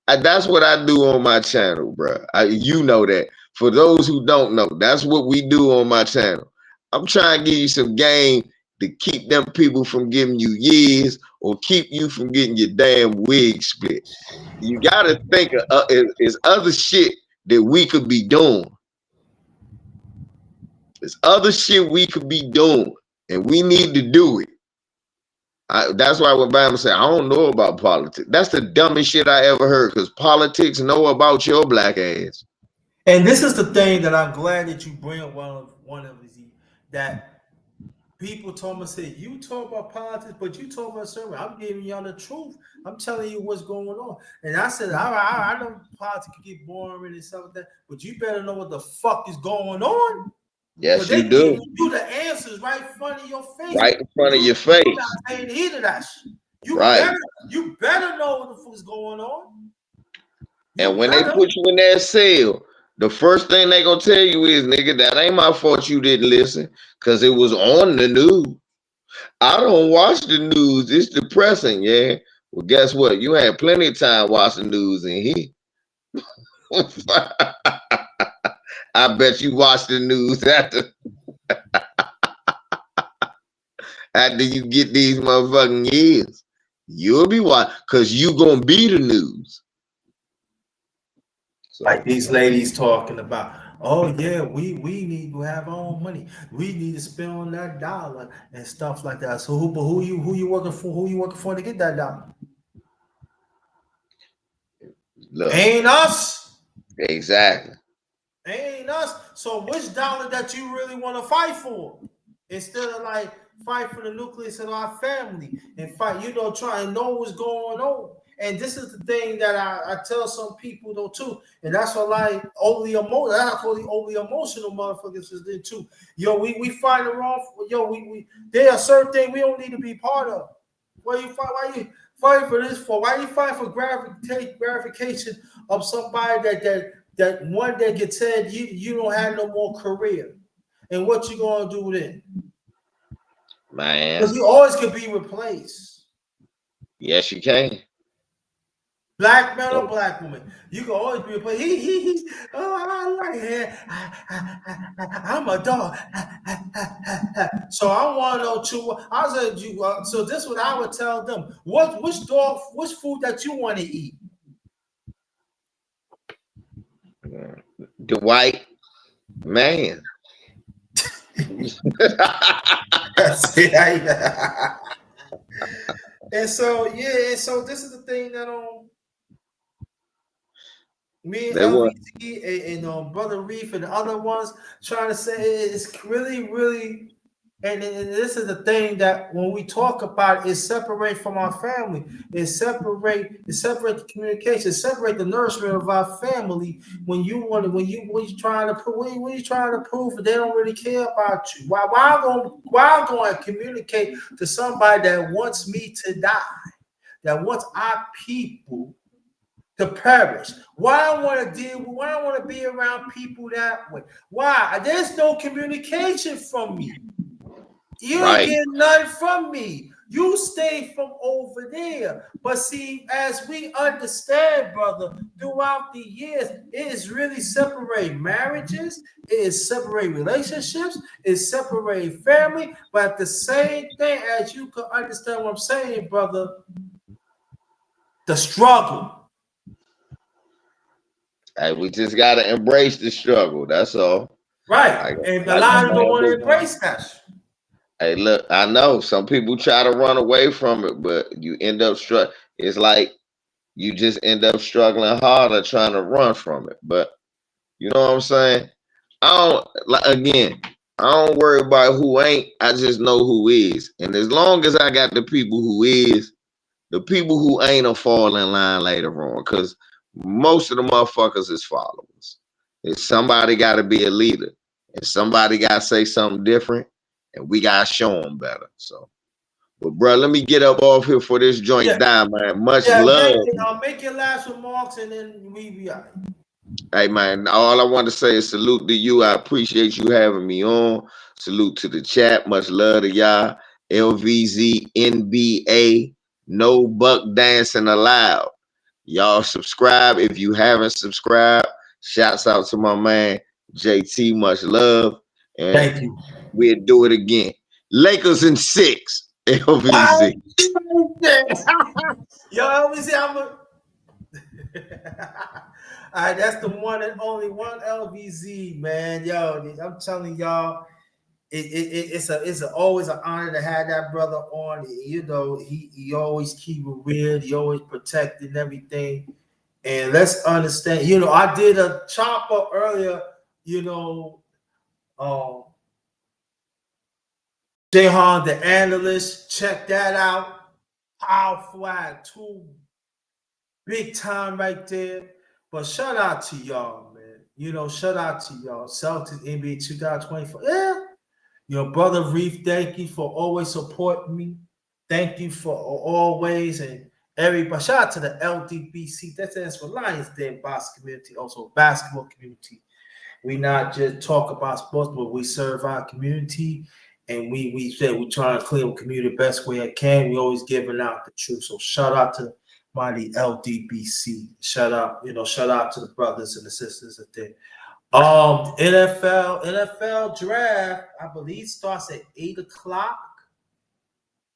That's what I do on my channel, bro. You know that. For those who don't know, that's what we do on my channel. I'm trying to give you some game to keep them people from giving you years or keep you from getting your damn wig split. You got to think is other shit that we could be doing. There's other shit we could be doing, and we need to do it. That's why when Bama said, I don't know about politics. That's the dumbest shit I ever heard, because politics know about your black ass. And this is the thing that I'm glad that you bring up one of these, that people told me, say, you talk about politics, but you talk about service. I'm giving y'all the truth. I'm telling you what's going on. And I said, I know politics can get boring and stuff like that, but you better know what the fuck is going on. Yes, they you do. Give you the answers right in front of your face. Right in front of your face. You're not saying either that shit. You better know what the fuck is going on. And when they put you in that cell, the first thing they gonna tell you is, nigga, that ain't my fault you didn't listen, because it was on the news. I don't watch the news. It's depressing, yeah. Well, guess what? You had plenty of time watching news in here. I bet you watch the news after you get these motherfucking years. You'll be watching because you gonna be the news. So, Like these ladies talking about, oh yeah, we need to have our own money. We need to spend on that dollar and stuff like that. So who you working for? Who you working for to get that dollar? look, Ain't us. exactly. Ain't us. So which dollar that you really want to fight for? Instead of like fight for the nucleus of our family and fight, try and know what's going on. And this is the thing that I tell some people though too, and that's what like overly emotional. That's what the overly emotional motherfuckers is there too. We fight the wrong. We there are certain things we don't need to be part of. Why you fight? Why you fight for this for? Why you fight for gratification of somebody that one day gets said you don't have no more career, and what you gonna do then? Man. Because you always can be replaced. Yes, you can. Black man or black woman, you can always be replaced. Oh, I like him. I'm a dog. So I want to know too. I said you. So this is what I would tell them. Which food that you want to eat? The white man. That's it. And so this is the thing that me and LVZ and Brother Reef and the other ones trying to say it's really, and this is the thing that when we talk about it, separate from our family, it separate the communication, separate the nourishment of our family. When you trying to prove that they don't really care about you. Why I'm going to communicate to somebody that wants me to die, that wants our people to perish? Why I want to be around people that way? Why? There's no communication from me. You ain't getting nothing from me. You stay from over there. But see, as we understand, brother, throughout the years, it is really separating marriages, it is separating relationships, it's separating family. But at the same thing, as you can understand what I'm saying, brother, the struggle. Hey, we just gotta embrace the struggle. That's all. Right. And a lot of people don't want to embrace that. Hey, look, I know some people try to run away from it, but you end up it's like you just end up struggling harder trying to run from it. But you know what I'm saying? I don't worry about who ain't. I just know who is. And as long as I got the people who is, the people who ain't will fall in line later on. Because most of the motherfuckers is followers. If somebody got to be a leader, and somebody got to say something different, and we got to show them better. So, but bro, let me get up off here for this joint die, man. Much love. Make your last remarks and then we be out. Hey man, all I want to say is salute to you. I appreciate you having me on. Salute to the chat. Much love to y'all. LVZ NBA. No buck dancing allowed. Y'all subscribe if you haven't subscribed. Shouts out to my man JT. Much love. And thank you. We'll do it again. Lakers in 6. LVZ. Yo, LVZ, all right, that's the one and only one LVZ, man. Yo, I'm telling y'all, it's always an honor to have that brother on. You know, he always keep it real. He always protecting everything. And let's understand. You know, I did a chopper earlier. You know, Jahan, the analyst, check that out. Powerful at 2, big time right there. But shout out to y'all, man. You know, shout out to y'all. Celtics NBA 2024. Yeah. Brother Reef, thank you for always supporting me. Thank you for always and everybody. Shout out to the LDBC. That stands for Lions Den Basketball Community, also basketball community. We not just talk about sports, but we serve our community. And we said we're trying to clear the community the best way I can. We always giving out the truth. So shout out to mighty LDBC. Shout out, shout out to the brothers and the sisters that there. NFL draft, I believe, starts at 8 o'clock.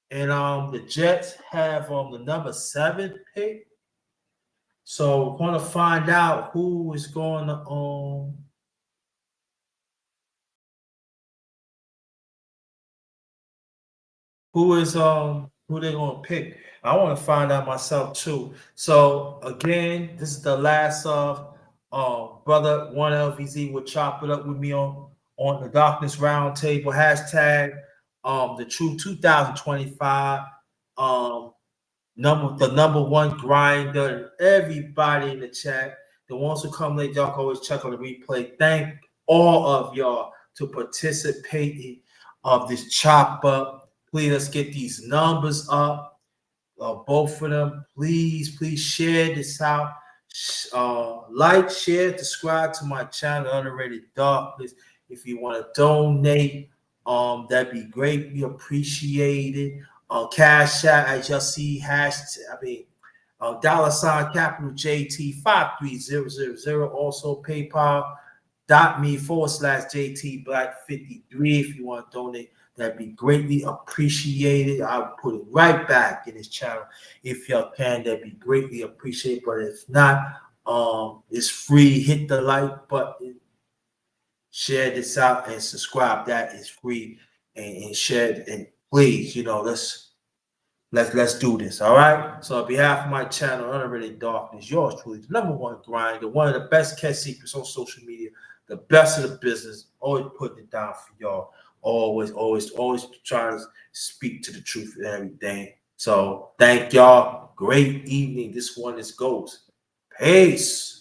And the Jets have the number 7 pick. So we're gonna find out who is going to who they're gonna pick. I want to find out myself too. So again, this is the last of brother one LVZ will chop it up with me on the Darkness Roundtable hashtag the Truth 2025 the number one grinder and everybody in the chat. The ones who come late, y'all can always check on the replay. Thank all of y'all to participating of this chop up. Please let's get these numbers up. Both of them. Please share this out. Like, share, subscribe to my channel, Underrated Darkness. If you want to donate, that'd be greatly appreciated. Cash out, as y'all see, $ capital JT 53000. Also PayPal.me/JT Black 53 if you want to donate. That'd be greatly appreciated. I'll put it right back in this channel if y'all can. That'd be greatly appreciated. But if not, it's free. Hit the like button, share this out, and subscribe. That is free. And share it. And please, let's do this. All right. So on behalf of my channel, Underrated Darkness, yours truly, the number one grinder, one of the best kept secrets on social media, the best of the business. Always putting it down for y'all. Always trying to speak to the truth and everything. So thank y'all. Great evening. This one is Ghost. Peace.